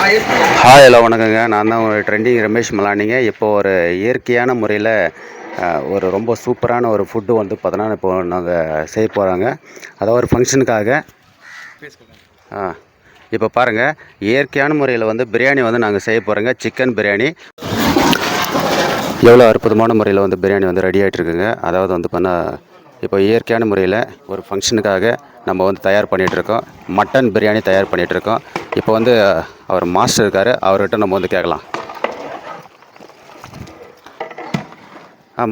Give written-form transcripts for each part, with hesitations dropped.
Hi hello வணக்கங்க. நான் தான் ஒரு ட்ரெண்டிங் ரமேஷ் மலானிங்க. இப்போ ஒரு இயற்கையான முறையில் ஒரு ரொம்ப சூப்பரான ஒரு ஃபுட்டு வந்து பார்த்தோன்னா இப்போ நாங்கள் செய்ய போகிறாங்க. அதாவது ஒரு ஃபங்க்ஷனுக்காக. இப்போ பாருங்கள், இயற்கையான முறையில் வந்து பிரியாணி வந்து நாங்கள் செய்ய போகிறோங்க. சிக்கன் பிரியாணி எவ்வளோ அற்புதமான முறையில் வந்து பிரியாணி வந்து ரெடி ஆகிட்டுருக்குங்க. அதாவது வந்து பண்ணால் இப்போ இயற்கையான முறையில் ஒரு ஃபங்க்ஷனுக்காக நம்ம வந்து தயார் பண்ணிகிட்ருக்கோம். மட்டன் பிரியாணி தயார் பண்ணிகிட்ருக்கோம். இப்போ வந்து அவர் மாஸ்டர் இருக்கார், அவர்கிட்ட நம்ம வந்து கேட்கலாம்.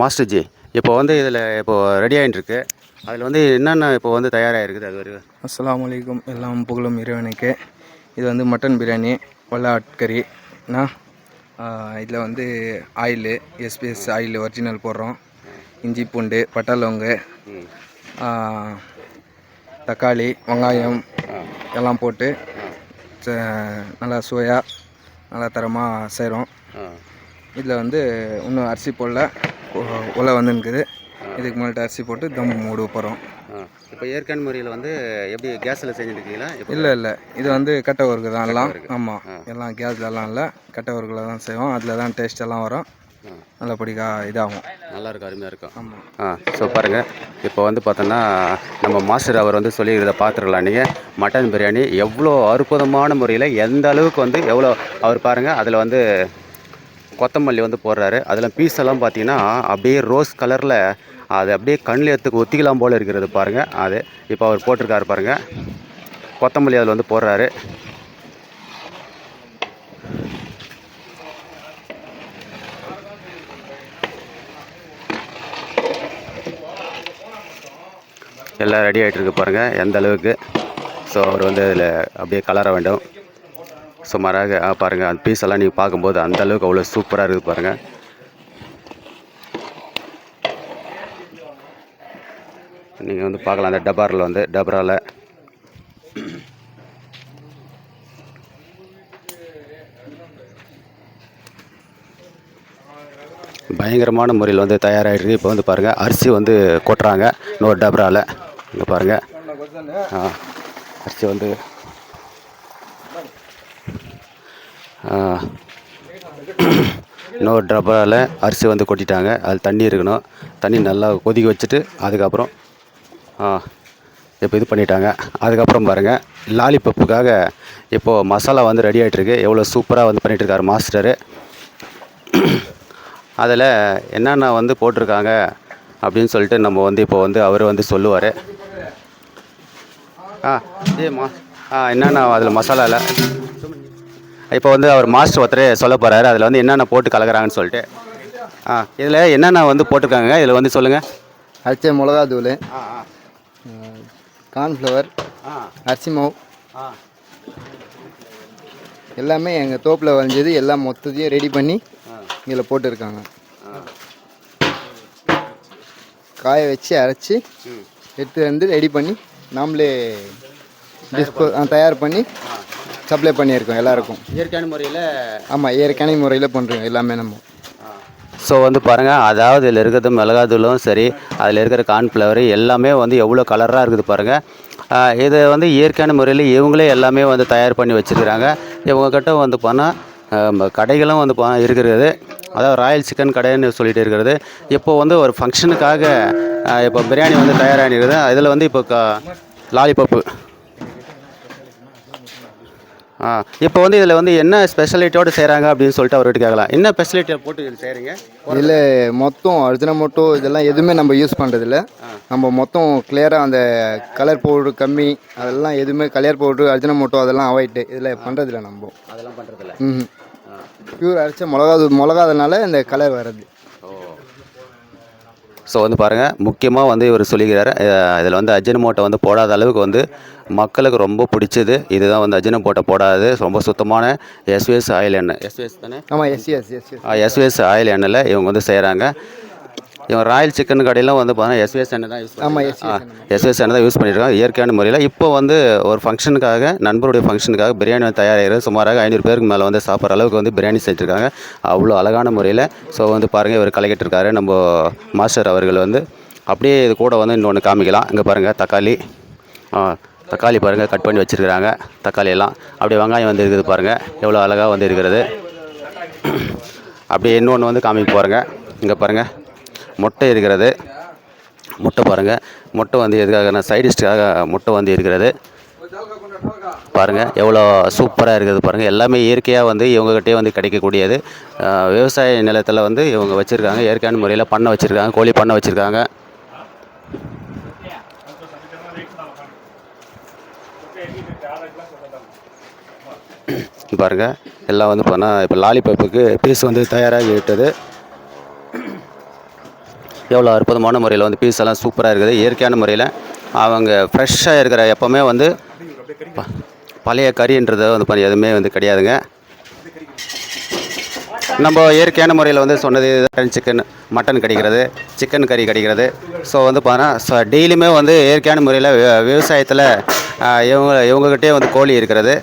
மாஸ்டர் ஜி, இப்போ வந்து இதில் இப்போது ரெடி ஆகிட்டுருக்கு. அதில் வந்து என்னென்ன இப்போ வந்து தயாராகிருக்குது அது ஒரு? அஸ்ஸலாமு அலைக்கும். எல்லாம் புகழும் இறைவனுக்கு. இது வந்து மட்டன் பிரியாணி, வெள்ளை ஆட்கறினா இதில் வந்து ஆயிலு, எஸ்பிஎஸ் ஆயில் ஒரிஜினல் போடுறோம். இஞ்சி பூண்டு, பட்டை லவங்கு, தக்காளி, வெங்காயம் எல்லாம் போட்டு நல்லா சுவையாக நல்லா தரமாக செய்கிறோம். இதில் வந்து இன்னும் அரிசி போடல, உலை வந்துருக்குது. இதுக்கு முன்னாடி அரிசி போட்டு தம் மூட போகிறோம். இப்போ இயற்கையான முறையில் வந்து எப்படி கேஸில் செஞ்சுருக்கீங்களா? இல்லை, இது வந்து கட்டை ஒர்க்கு தான் எல்லாம். ஆமாம், எல்லாம் கேஸ்லலாம் இல்லை, கட்டை ஒர்க்கில் தான் செய்வோம். அதில் தான் டேஸ்ட் எல்லாம் வரும். நல்லபடியாக இதாகும், நல்லாயிருக்கும், அருமையாக இருக்கும். ஆமாம். ஸோ பாருங்கள், இப்போ வந்து பார்த்தோன்னா நம்ம மாஸ்டர் அவர் வந்து சொல்லிக்கிறத பார்த்துருக்கலாம். நீங்கள் மட்டன் பிரியாணி எவ்வளோ அற்புதமான முறையில் எந்த அளவுக்கு வந்து எவ்வளோ அவர் பாருங்கள், அதில் வந்து கொத்தமல்லி வந்து போடுறாரு. அதில் பீஸ் எல்லாம் பார்த்தீங்கன்னா அப்படியே ரோஸ் கலரில் அது அப்படியே கண்ணில் எடுத்துக்கு ஒத்திக்கலாம் போல் இருக்கிறது பாருங்கள். அது இப்போ அவர் போட்டிருக்காரு பாருங்கள், கொத்தமல்லி அதில் வந்து போடுறாரு. எல்லாம் ரெடி ஆகிட்டுருக்கு பாருங்கள் எந்த அளவுக்கு. ஸோ அவர் வந்து அதில் அப்படியே கலர வேண்டும் சுமாராக. பாருங்கள், அந்த பீஸ் எல்லாம் நீங்கள் பார்க்கும்போது அந்த அளவுக்கு அவ்வளோ சூப்பராக இருக்குது பாருங்கள். நீங்கள் வந்து பார்க்கலாம் அந்த டபராவில் வந்து பயங்கரமான முறையில் வந்து தயாராகிருக்கு. இப்போ வந்து பாருங்கள், அரிசி வந்து கொட்டுறாங்க இன்னொரு டபராவில். இங்கே பாருங்கள், அரிசி வந்து இன்னொரு டபராவில் அரிசி வந்து கொட்டிட்டாங்க. அது தண்ணி இருக்கணும், தண்ணி நல்லா கொதிக்க வச்சுட்டு அதுக்கப்புறம் இப்போ இது பண்ணிட்டாங்க. அதுக்கப்புறம் பாருங்கள், லாலிபப்புக்காக இப்போது மசாலா வந்து ரெடி ஆகிட்டுருக்கு. எவ்வளோ சூப்பராக வந்து பண்ணிகிட்ருக்காரு மாஸ்டரு. அதில் என்னென்ன வந்து போட்டிருக்காங்க அப்படின்னு சொல்லிட்டு நம்ம வந்து இப்போ வந்து அவர் வந்து சொல்லுவார். என்னென்ன அதில் மசாலாவில் இப்போ வந்து அவர் மாஸ்டர் ஒருத்தர் சொல்ல போகிறாரு. அதில் வந்து என்னென்ன போட்டு கலக்கிறாங்கன்னு சொல்லிட்டு. இதில் என்னென்ன வந்து போட்டிருக்காங்க இதில் வந்து சொல்லுங்கள். அரிசி மிளகா தூள், கார்ன்ஃப்ளவர், அரிசி மாவு எல்லாமே எங்கள் தோப்பில் வரைஞ்சது. எல்லாம் மொத்தத்தையும் ரெடி பண்ணி இதில் போட்டுருக்காங்க. காய வச்சு அரைச்சி எடுத்து வந்து ரெடி பண்ணி நாமளே தயார் பண்ணி சப்ளை பண்ணியிருக்கோம் எல்லாருக்கும். இயற்கையான முறையில். ஆமாம், இயற்கையான முறையில் பண்ணுறோம் எல்லாமே நம்ம. ஸோ வந்து பாருங்கள், அதாவது இதில் இருக்கிறது மிளகாத்தூளும் சரி, அதில் இருக்கிற கார்ன்ஃப்ளவர் எல்லாமே வந்து எவ்வளோ கலராக இருக்குது பாருங்கள். இதை வந்து இயற்கையான முறையில் இவங்களே எல்லாமே வந்து தயார் பண்ணி வச்சுருக்கிறாங்க. இவங்கக்கிட்ட வந்து போனால் கடைகளும் வந்து இருக்கிறது. அதாவது ராயல் சிக்கன் கடைன்னு சொல்லிட்டு இருக்கிறது. இப்போ வந்து ஒரு ஃபங்க்ஷனுக்காக இப்போ பிரியாணி வந்து தயாராகிருக்குது. இதில் வந்து இப்போ லாலிபப்பு. இப்போ வந்து இதில் வந்து என்ன ஸ்பெஷாலிட்டியோடு செய்கிறாங்க அப்படின்னு சொல்லிட்டு அவர்கிட்ட கேட்கலாம். என்ன ஸ்பெஷாலிட்டியை போட்டு இதில் செய்கிறீங்க? இதில் மொத்தம் அஜினோமோட்டோ இதெல்லாம் எதுவுமே நம்ம யூஸ் பண்ணுறதில்ல. நம்ம மொத்தம் கிளியராக அந்த கலர் பவுட்ரு கம்மி, அதெல்லாம் எதுவுமே கலர் பவுட்ரு அஜினோமோட்டோ அதெல்லாம் அவாய்டு இதில் பண்ணுறதில்ல. நம்ம அதெல்லாம் பண்ணுறதில்ல. பியூர் அரைச்ச மிளகாதனால இந்த கலர் வர்றது. ஸோ வந்து பாருங்கள், முக்கியமாக வந்து இவர் சொல்லிக்கிறார், இதில் வந்து அஜினோமோட்டோ வந்து போடாத அளவுக்கு வந்து மக்களுக்கு ரொம்ப பிடிச்சது இதுதான். வந்து அஜினோமோட்டோ போடாது, ரொம்ப சுத்தமான எஸ்விஎஸ் ஆயில் எண்ணெய். எஸ்விஎஸ் தானே? ஆமாம், எஸ்விஎஸ் ஆயில் எண்ணெயில் இவங்க வந்து செய்கிறாங்க. இவங்க ராயல் சிக்கன் கடையெல்லாம் வந்து பார்த்தீங்கன்னா எஸ்விஎஸ் எண்ணெய் தான் யூஸ் எஸ்விஎஸ் எண்ணெய் தான் யூஸ் பண்ணியிருக்காங்க இயற்கையான முறையில். இப்போ வந்து ஒரு ஃபங்க்ஷனுக்காக, நண்பருடைய ஃபங்க்ஷனுக்காக பிரியாணி வந்து தயாராகிறது. சுமாராக 500 பேருக்கு மேலே வந்து சாப்பிட்ற அளவுக்கு வந்து பிரியாணி செஞ்சுருக்காங்க அவ்வளோ அழகான முறையில். ஸோ வந்து பாருங்கள், இவர் கலக்கிட்டுருக்காரு நம்ம மாஸ்டர் அவர்கள் வந்து. அப்படியே இது கூட வந்து இன்னொன்று காமிக்கலாம். இங்கே பாருங்கள், தக்காளி பாருங்கள் கட் பண்ணி வச்சுருக்கிறாங்க. தக்காளி எல்லாம் அப்படியே வெங்காயம் வந்து இருக்குது பாருங்கள், எவ்வளோ அழகாக வந்து இருக்கிறது. அப்படியே இன்னொன்று வந்து காமிக்க போகிறேங்க. இங்கே பாருங்கள் முட்டை இருக்கிறது. முட்டை பாருங்கள், முட்டை வந்து எதுக்காக சைடிஷ்டாக முட்டை வந்து இருக்கிறது பாருங்கள், எவ்வளோ சூப்பராக இருக்குது பாருங்கள். எல்லாமே இயற்கையாக வந்து இவங்ககிட்டே வந்து கிடைக்கக்கூடியது. விவசாய நிலத்தில் வந்து இவங்க வச்சுருக்காங்க, இயற்கையான முறையில் பண்ணை வச்சுருக்காங்க, கோழி பண்ணை வச்சுருக்காங்க. பாருங்கள் எல்லாம் வந்து பண்ணால் இப்போ லாலிபப்புக்கு பீஸ் வந்து தயாராகி விட்டது. எவ்வளோ அற்புதமான முறையில் வந்து பீஸ் எல்லாம் சூப்பராக இருக்குது. இயற்கையான முறையில் அவங்க ஃப்ரெஷ்ஷாக இருக்கிற எப்போவுமே வந்து பழைய கறின்றது வந்து எதுவுமே வந்து கிடையாதுங்க. நம்ம இயற்கையான முறையில் வந்து சொன்னது சிக்கன் மட்டன் கிடைக்கிறது, சிக்கன் கறி கிடைக்கிறது. ஸோ வந்து பார்த்தா டெய்லியுமே வந்து இயற்கையான முறையில் விவசாயத்தில் இவங்ககிட்டே வந்து கோழி இருக்கிறது,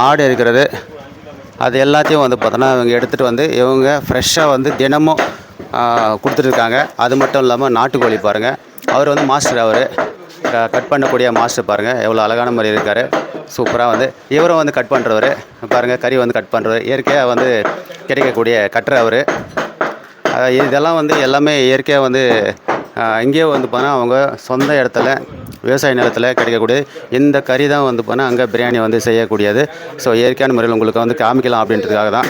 ஆடு இருக்கிறது. அது எல்லாத்தையும் வந்து பார்த்தோன்னா இவங்க எடுத்துகிட்டு வந்து இவங்க ஃப்ரெஷ்ஷாக வந்து தினமும் கொடுத்துட்ருக்காங்க. அது மட்டும் இல்லாமல் நாட்டுக்கோழி பாருங்கள், அவர் வந்து மாஸ்டர், அவர் கட் பண்ணக்கூடிய மாஸ்டர் பாருங்கள், எவ்வளோ அழகான முறை இருக்கார். சூப்பராக வந்து இவரும் வந்து கட் பண்ணுறவர் பாருங்கள், கறி வந்து கட் பண்ணுறவர், இயற்கையாக வந்து கிடைக்கக்கூடிய கட்டுற அவர். இதெல்லாம் வந்து எல்லாமே இயற்கையாக வந்து இங்கேயே வந்து போனால் அவங்க சொந்த இடத்துல விவசாய நிலத்தில் கிடைக்கக்கூடிய இந்த கறி தான் வந்து போனால் அங்கே பிரியாணி வந்து செய்யக்கூடியது. ஸோ இயற்கையான முறையில் உங்களுக்கு வந்து காமிக்கலாம் அப்படின்றதுக்காக தான்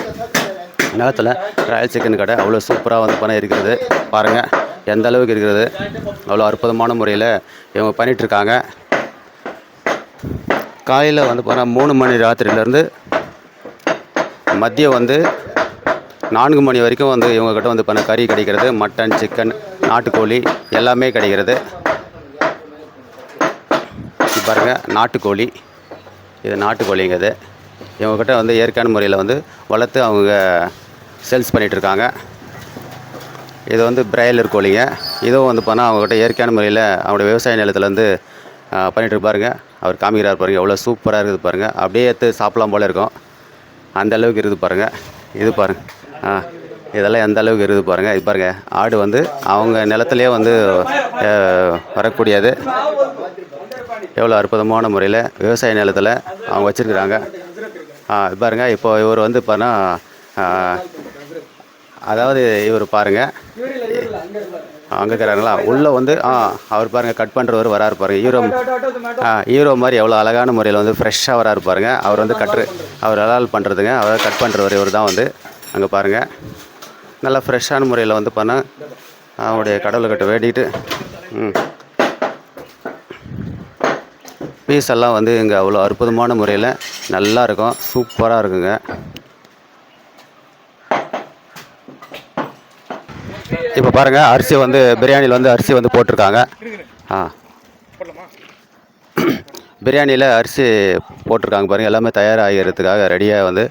நிலத்தில் ராயல் சிக்கன் கடை அவ்வளோ சூப்பராக வந்து பண்ண இருக்கிறது பாருங்கள், எந்த அளவுக்கு இருக்கிறது. அவ்வளோ அற்புதமான முறையில் இவங்க பண்ணிகிட்ருக்காங்க. காலையில் வந்து போனால் 3 மணி ராத்திரியிலேருந்து மதியம் வந்து 4 மணி வரைக்கும் வந்து இவங்கக்கிட்ட வந்து பண்ண கறி கிடைக்கிறது. மட்டன், சிக்கன், நாட்டுக்கோழி எல்லாமே கிடைக்கிறது. பாருங்கள் நாட்டுக்கோழி, இது நாட்டுக்கோழிங்கிறது. இவங்கக்கிட்ட வந்து இயற்கையான முறையில் வந்து வளர்த்து அவங்க சேல்ஸ் பண்ணிகிட்ருக்காங்க. இது வந்து பிராய்லர் கோழிங்க. இதுவும் வந்து போனால் அவங்கக்கிட்ட இயற்கையான முறையில் அவங்களுடைய விவசாய நிலத்தில் வந்து பண்ணிகிட்டு பாருங்க. அவர் காமிக்கிறார் பாருங்கள், எவ்வளோ சூப்பராக இருக்குது பாருங்கள். அப்படியே எடுத்து சாப்பிடலாம் போல் இருக்கும், அந்த அளவுக்கு இருக்குது பாருங்கள். இது பாருங்கள், இதெல்லாம் எந்த அளவுக்கு இருக்குது பாருங்கள். இது பாருங்கள், ஆடு வந்து அவங்க நிலத்துலேயே வந்து வரக்கூடியது. எவ்வளோ அற்புதமான முறையில் விவசாய நிலத்தில் அவங்க வச்சுருக்குறாங்க. இது பாருங்கள், இப்போ இவர் வந்து பார்த்தா அதாவது இவர் பாருங்கள் அங்கே இருக்கிறாங்களா உள்ளே வந்து அவர் பாருங்கள் கட் பண்ணுறவர் வராரு பாருங்கள். ஹீரோ மாதிரி எவ்வளோ அழகான முறையில் வந்து ஃப்ரெஷ்ஷாக வராரு பாருங்கள். அவர் வந்து அவர் அலால் பண்ணுறதுங்க, அவர் கட் பண்ணுறவர் இவர் தான் வந்து அங்கே பாருங்கள். நல்லா ஃப்ரெஷ்ஷான முறையில் வந்து பண்ணால் அவருடைய கடவுள்கிட்ட வேண்டிட்டு பீஸ் எல்லாம் வந்து இங்கே அவ்வளோ அற்புதமான முறையில் நல்லா இருக்கும், சூப்பராக இருக்குங்க. இப்போ பாருங்கள், அரிசி வந்து பிரியாணியில் வந்து அரிசி வந்து போட்டிருக்காங்க. பிரியாணியில் அரிசி போட்டிருக்காங்க பாருங்கள். எல்லாமே தயாராகிறதுக்காக ரெடியாக வந்து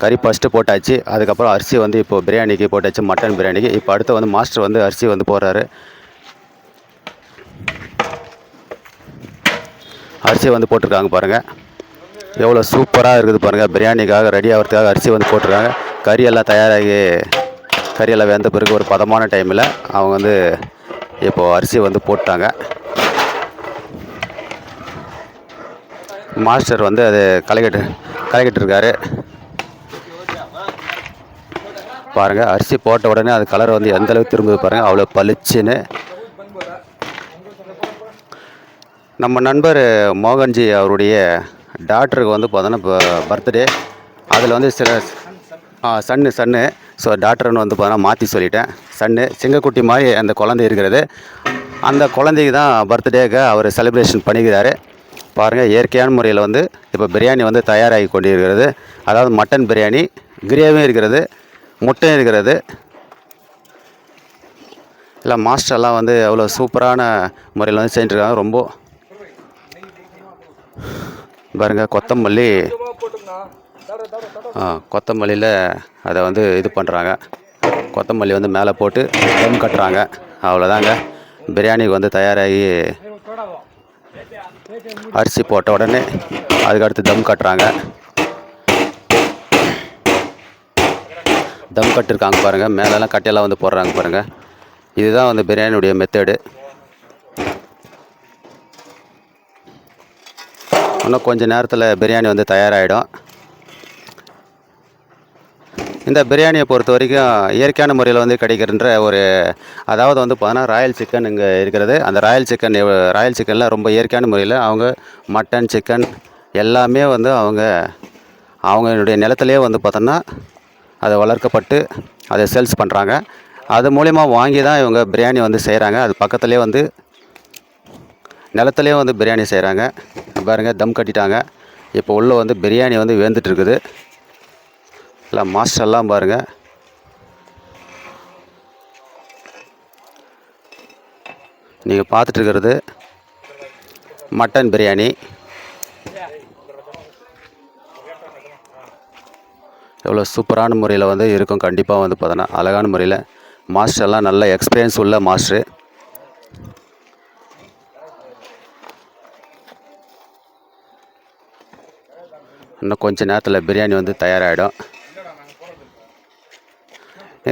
கறி ஃபஸ்ட்டு போட்டாச்சு. அதுக்கப்புறம் அரிசி வந்து இப்போது பிரியாணிக்கு போட்டாச்சு, மட்டன் பிரியாணிக்கு. இப்போ அடுத்து வந்து மாஸ்டர் வந்து அரிசி வந்து போடுறாரு. அரிசி வந்து போட்டிருக்காங்க பாருங்கள், எவ்வளோ சூப்பராக இருக்குது பாருங்கள். பிரியாணிக்காக ரெடி ஆகிறதுக்காக அரிசி வந்து போட்டிருக்காங்க. கறியெல்லாம் தயாராகி கறியெல்லாம் வெந்த பிறகு ஒரு பதமான டைமில் அவங்க வந்து இப்போது அரிசி வந்து போட்டாங்க. மாஸ்டர் வந்து அது கலக்கிட்டு இருக்காரு பாருங்கள். அரிசி போட்ட உடனே அது கலர் வந்து எந்த அளவுக்கு திரும்புது பாருங்கள், அவ்வளோ பளிச்சுன்னு. நம்ம நண்பர் மோகன்ஜி அவருடைய டாக்டருக்கு வந்து பார்த்தோன்னா இப்போ பர்த்டே. அதில் வந்து சில சன்னு ஸோ டாக்டர்னு வந்து பார்த்தோன்னா மாற்றி சொல்லிட்டேன். சன்னு சிங்கக்குட்டி மாதிரி அந்த குழந்தை இருக்கிறது. அந்த குழந்தைக்கு தான் பர்த்டேக்கு அவர் செலிப்ரேஷன் பண்ணிக்கிறாரு பாருங்கள். இயற்கையான முறையில் வந்து இப்போ பிரியாணி வந்து தயாராகி கொண்டிருக்கிறது. அதாவது மட்டன் பிரியாணி, கிரேவியும் இருக்கிறது, முட்டையும் இருக்கிறது. இல்லை மாஸ்டர்லாம் வந்து அவ்வளோ சூப்பரான முறையில் வந்து செஞ்சுருக்காங்க. ரொம்ப பாருங்கள், கொத்தமல்லியில் அதை வந்து இது பண்ணுறாங்க. கொத்தமல்லி வந்து மேலே போட்டு தம் கட்டுறாங்க. அவ்வளோதாங்க, பிரியாணிக்கு வந்து தயாராகி அரிசி போட்ட உடனே அதுக்கடுத்து தம் கட்டுறாங்க. தம் கட்டிருக்காங்க பாருங்கள், மேலெல்லாம் கட்டையெல்லாம் வந்து போடுறாங்க பாருங்கள். இதுதான் வந்து பிரியாணியுடைய மெத்தடு. இன்னும் கொஞ்சம் நேரத்தில் பிரியாணி வந்து தயாராகிடும். இந்த பிரியாணியை பொறுத்த வரைக்கும் இயற்கையான முறையில் வந்து கிடைக்கின்ற அதாவது வந்து பார்த்தோன்னா ராயல் சிக்கன் இங்கே இருக்கிறது. அந்த ராயல் சிக்கனில் ரொம்ப இயற்கையான முறையில் அவங்க மட்டன், சிக்கன் எல்லாமே வந்து அவங்களுடைய நிலத்திலே வந்து பார்த்தோன்னா அதை வளர்க்கப்பட்டு அதை சேல்ஸ் பண்ணுறாங்க. அது மூலிமா வாங்கி தான் இவங்க பிரியாணி வந்து செய்கிறாங்க. அது பக்கத்துலேயே வந்து நிலத்துலேயே வந்து பிரியாணி செய்கிறாங்க. பாருங்கள், தம் கட்டிட்டாங்க. இப்போ உள்ளே வந்து பிரியாணி வந்து வெந்துட்டுருக்குது. இல்லை மாஸ்டர்லாம் பாருங்கள். நீங்கள் பார்த்துட்ருக்கிறது மட்டன் பிரியாணி. எவ்வளோ சூப்பரான முறையில் வந்து இருக்கும். கண்டிப்பாக வந்து பார்த்தோன்னா அழகான முறையில் மாஸ்டர்லாம் நல்ல எக்ஸ்பீரியன்ஸ் உள்ள மாஸ்டரு. இன்னும் கொஞ்சம் நேரத்தில் பிரியாணி வந்து தயாராகிடும்.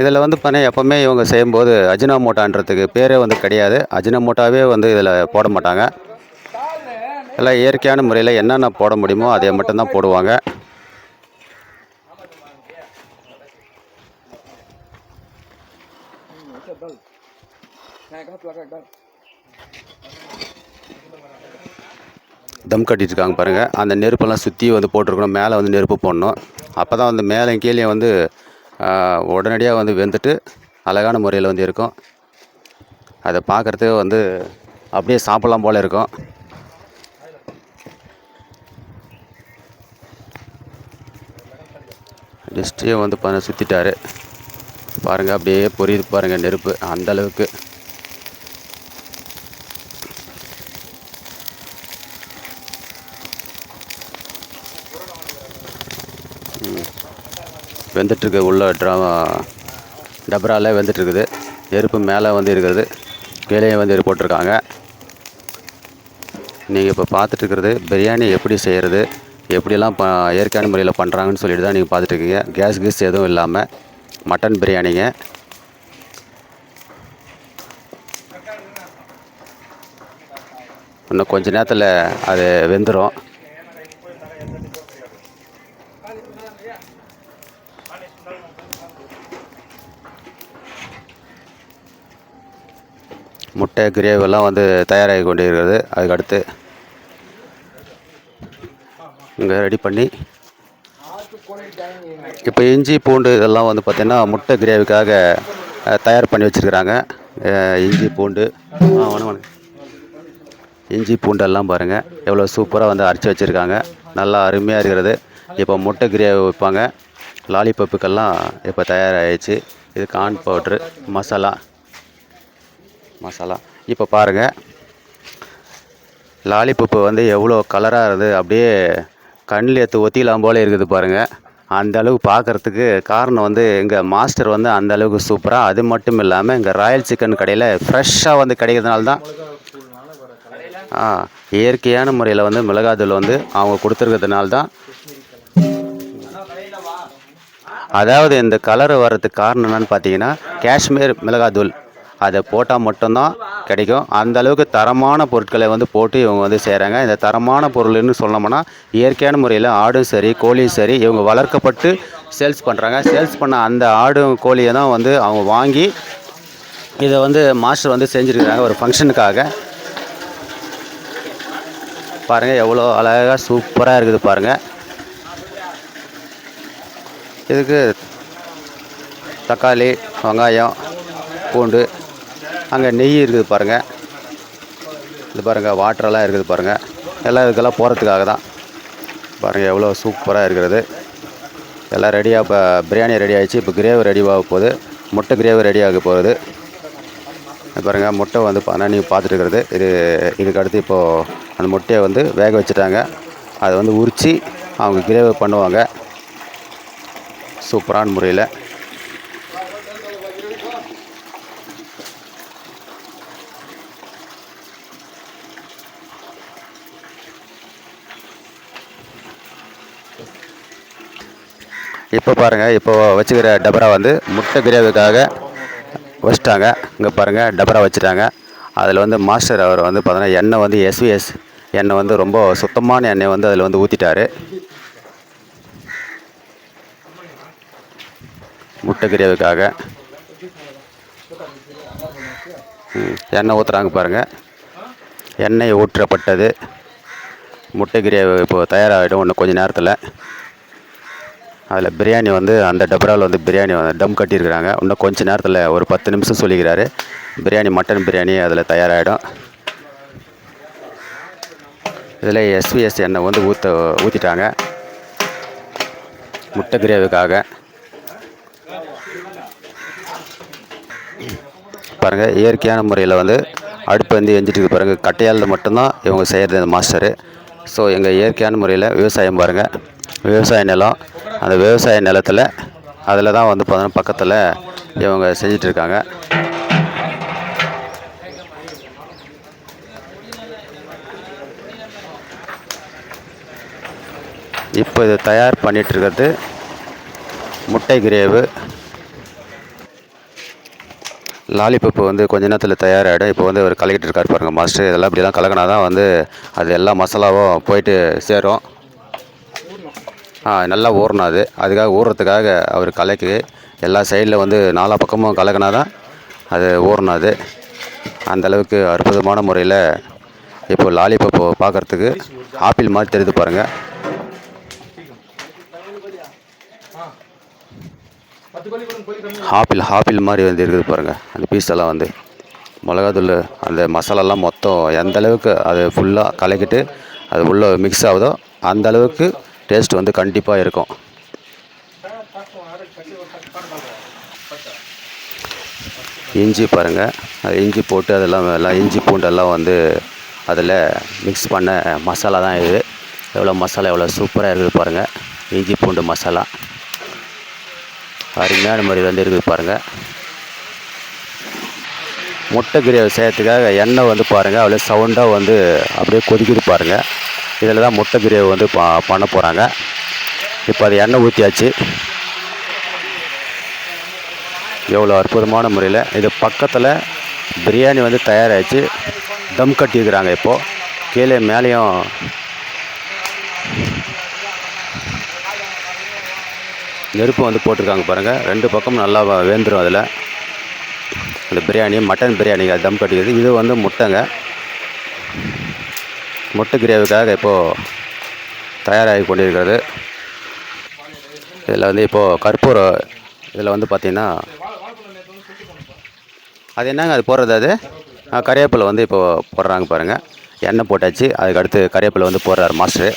இதில் வந்து பார்த்தீங்கன்னா எப்போவுமே இவங்க செய்யும்போது அஜினோமோட்டோன்றதுக்கு பேரே வந்து கிடையாது. அஜினோமோட்டோவே வந்து இதில் போட மாட்டாங்க. எல்லாம் இயற்கையான முறையில் என்னென்ன போட முடியுமோ அதை மட்டும்தான் போடுவாங்க. தம் கட்டிட்டு இருக்காங்க பாருங்கள். அந்த நெருப்பெல்லாம் சுற்றி வந்து போட்டிருக்கணும். மேலே வந்து நெருப்பு போடணும். அப்போ தான் வந்து மேலே கீழே வந்து உடனடியாக வந்து வெந்துட்டு அழகான முறையில் வந்து இருக்கும். அதை பார்க்குறதுக்கு வந்து அப்படியே சாப்பிட்லாம் போல் இருக்கும். டிஸ்ட்ரியும் வந்து சுற்றிட்டாரு பாருங்கள். அப்படியே பொரியுது பாருங்கள் நெருப்பு அந்தளவுக்கு. வெந்துட்டுருக்கு. உள்ள டபராவில் வெந்துட்டுருக்குது. நெருப்பு மேலே வந்து இருக்கிறது, கீழே வந்து போட்டிருக்காங்க. நீங்கள் இப்போ பார்த்துட்ருக்கிறது பிரியாணி எப்படி செய்கிறது, எப்படிலாம் இயற்கையான முறையில் பண்ணுறாங்கன்னு சொல்லிட்டு தான் நீங்கள் பார்த்துட்ருக்கீங்க. கேஸ் எதுவும் இல்லாமல் மட்டன் பிரியாணிங்க. இன்னும் கொஞ்ச நேரத்தில் அது வெந்துடும். முட்டை கிரேவெல்லாம் வந்து தயாராகி கொண்டு இருக்கிறது. அதுக்கடுத்து இங்கே ரெடி பண்ணி இப்போ இஞ்சி பூண்டு இதெல்லாம் வந்து பார்த்திங்கன்னா முட்டை கிரேவிக்காக தயார் பண்ணி வச்சுருக்கிறாங்க. இஞ்சி பூண்டு இஞ்சி பூண்டெல்லாம் பாருங்கள் எவ்வளோ சூப்பராக வந்து அரைச்சி வச்சுருக்காங்க. நல்லா அருமையாக இருக்கிறது. இப்போ முட்டை கிரேவி வைப்பாங்க. லாலிபப்புக்கெல்லாம் இப்போ தயாராகிடுச்சு. இது கார்ன் பவுட்ரு, மசாலா. இப்போ பாருங்கள், லாலிபப்பு வந்து எவ்வளோ கலராக இருக்குது. அப்படியே கண்ணில் எடுத்து ஒத்திலாம் போல் இருக்குது பாருங்கள். அந்த அளவுக்கு பார்க்குறதுக்கு காரணம் வந்து எங்கள் மாஸ்டர் வந்து அந்த அளவுக்கு சூப்பராக. அது மட்டும் இல்லாமல் இங்கே ராயல் சிக்கன் கடையில் ஃப்ரெஷ்ஷாக வந்து கிடைக்கிறதுனால தான் இயற்கையான முறையில் வந்து மிளகாத்தூள் வந்து அவங்க கொடுத்துருக்கிறதுனால தான். அதாவது இந்த கலர் வர்றதுக்கு காரணம் என்னன்னு பார்த்தீங்கன்னா காஷ்மீர் மிளகாத்தூள் அதை போட்டால் மட்டும்தான் கிடைக்கும். அந்த அளவுக்கு தரமான பொருட்களை வந்து போட்டு இவங்க வந்து செய்கிறாங்க. இந்த தரமான பொருள்னு சொன்னோம்னா இயற்கையான முறையில் ஆடும் சரி கோழியும் சரி இவங்க வளர்க்கப்பட்டு சேல்ஸ் பண்ணுறாங்க. சேல்ஸ் பண்ண அந்த ஆடு கோழியை தான் வந்து அவங்க வாங்கி இதை வந்து மாஸ்டர் வந்து செஞ்சுருக்கிறாங்க ஒரு ஃபங்க்ஷனுக்காக. பாருங்கள் எவ்வளோ அழகாக சூப்பராக இருக்குது பாருங்கள். இதுக்கு தக்காளி, வெங்காயம், பூண்டு, அங்கே நெய் இருக்குது பாருங்கள். இது பாருங்கள் வாட்டரெல்லாம் இருக்குது பாருங்கள். எல்லாம் இதுக்கெல்லாம் போகிறதுக்காக தான். பாருங்கள் எவ்வளோ சூப்பராக இருக்கிறது. எல்லாம் ரெடியாக இப்போ பிரியாணி ரெடி ஆகிடுச்சு. இப்போ கிரேவி ரெடி ஆக போகுது. முட்டை கிரேவி ரெடி ஆக போகுது. பாருங்கள் முட்டை வந்து நீங்கள் பார்த்துட்டு இருக்கிறது. இதுக்கு அடுத்து இப்போது அந்த முட்டையை வந்து வேக வச்சுட்டாங்க. அதை வந்து உரித்து அவங்க கிரேவி பண்ணுவாங்க சூப்பரான முறையில். இப்போ பாருங்கள், இப்போ வச்சுக்கிற டபரா வந்து முட்டை கிரேவிக்காக வச்சுட்டாங்க. இங்கே பாருங்கள் டபரா வச்சுட்டாங்க. அதில் வந்து மாஸ்டர் அவர் வந்து பார்த்தோன்னா எண்ணெய் வந்து எஸ்விஎஸ் எண்ணெய் வந்து ரொம்ப சுத்தமான எண்ணெய் வந்து அதில் வந்து ஊற்றிட்டாரு. முட்டை கிரேவிக்காக எண்ணெய் ஊற்றுறாங்க பாருங்கள். எண்ணெய் ஊற்றப்பட்டது. முட்டை கிரேவி இப்போது தயாராகிடும் இன்னும் கொஞ்சம் நேரத்தில். அதில் பிரியாணி வந்து அந்த டபராவில் வந்து பிரியாணி டம் கட்டியிருக்கிறாங்க. இன்னும் கொஞ்சம் நேரத்தில் ஒரு 10 நிமிஷம் சொல்லிக்கிறாரு. பிரியாணி மட்டன் பிரியாணி அதில் தயாராகிடும். இதில் எஸ்விஎஸ் எண்ணெய் வந்து ஊற்றிட்டாங்க முட்டை கிரேவிக்காக. பாருங்கள், இயற்கையான முறையில் வந்து அடுப்பு வந்து எஞ்சிட்டு இருக்கு பாருங்கள். கட்டையால் மட்டும்தான் இவங்க செய்கிறது இந்த மாஸ்டரு. ஸோ எங்கள் இயற்கையான முறையில் விவசாயம் பாருங்கள். விவசாய நிலம், அந்த விவசாய நிலத்தில் அதில் தான் வந்து பார்த்தோன்னா பக்கத்தில் இவங்க செஞ்சிட்ருக்காங்க. இப்போ இது தயார் பண்ணிகிட்ருக்கிறது முட்டை கிரேவு. லாலிபப்பு வந்து கொஞ்ச நேரத்தில் தயாராகிடும். இப்போ வந்து அவர் கலக்கிட்டு இருக்கார் பாருங்கள் மாஸ்டர். இதெல்லாம் இப்படி தான் கலக்கினா தான் வந்து அது எல்லா மசாலாவும் போயிட்டு சேரும். நல்லா ஊறணும் அது. அதுக்காக ஊறுறதுக்காக அவர் கலக்கி எல்லா சைடில் வந்து 4 பக்கமும் கலக்கினா தான் அது ஊறணும். அது அந்தளவுக்கு அற்புதமான முறையில் இப்போ லாலிபப்பு பார்க்குறதுக்கு ஆப்பிள் மாதிரி தெரியுது பாருங்கள். ஆப்பிள் மாதிரி வந்து இருக்குது பாருங்கள். அந்த பீஸெல்லாம் வந்து மிளகாத்தூள் அந்த மசாலாலாம் மொத்தம் எந்த அளவுக்கு அது ஃபுல்லாக கலக்கிட்டு அது உள்ளே மிக்ஸ் ஆகுதோ அந்த அளவுக்கு டேஸ்ட் வந்து கண்டிப்பாக இருக்கும். இஞ்சி பாருங்கள், அது இஞ்சி போட்டு அதெல்லாம் எல்லாம் இஞ்சி பூண்டெல்லாம் வந்து அதில் மிக்ஸ் பண்ண மசாலா தான் இது. எவ்வளோ மசாலா எவ்வளோ சூப்பராக இருக்குது பாருங்கள். இஞ்சி பூண்டு மசாலா அருமையான மாதிரி வந்து இருக்குது பாருங்கள். முட்டை கிரேவி செய்யறதுக்காக எண்ணெய் வந்து பாருங்கள் அவ்வளோ சவுண்டாக வந்து அப்படியே கொதிக்குது பாருங்கள். இதில் தான் முட்டை கிரேவி வந்து பண்ண போகிறாங்க. இப்போ அது எண்ணெய் ஊற்றியாச்சு. எவ்வளோ அற்புதமான முறையில் இது பக்கத்தில் பிரியாணி வந்து தயாராகிடுச்சு. தம் கட்டியிருக்கிறாங்க. இப்போது கீழே மேலேயும் நெருப்பு வந்து போட்டிருக்காங்க பாருங்கள். 2 பக்கம் நல்லா வேந்துடும். அதில் இந்த பிரியாணி மட்டன் பிரியாணி தம் கட்டிக்கிறது. இது வந்து முட்டைங்க. முட்டை கிரேவிக்காக இப்போது தயாராகி கொண்டிருக்கிறது. இதில் வந்து இப்போது கற்பூரம் இதில் வந்து பார்த்திங்கன்னா அது என்னங்க அது போடுறது அது கறிவேப்பிலை வந்து இப்போது போடுறாங்க பாருங்கள். எண்ணெய் போட்டாச்சு. அதுக்கு அடுத்து கறிவேப்பிலை வந்து போடுறாரு மாஸ்டரு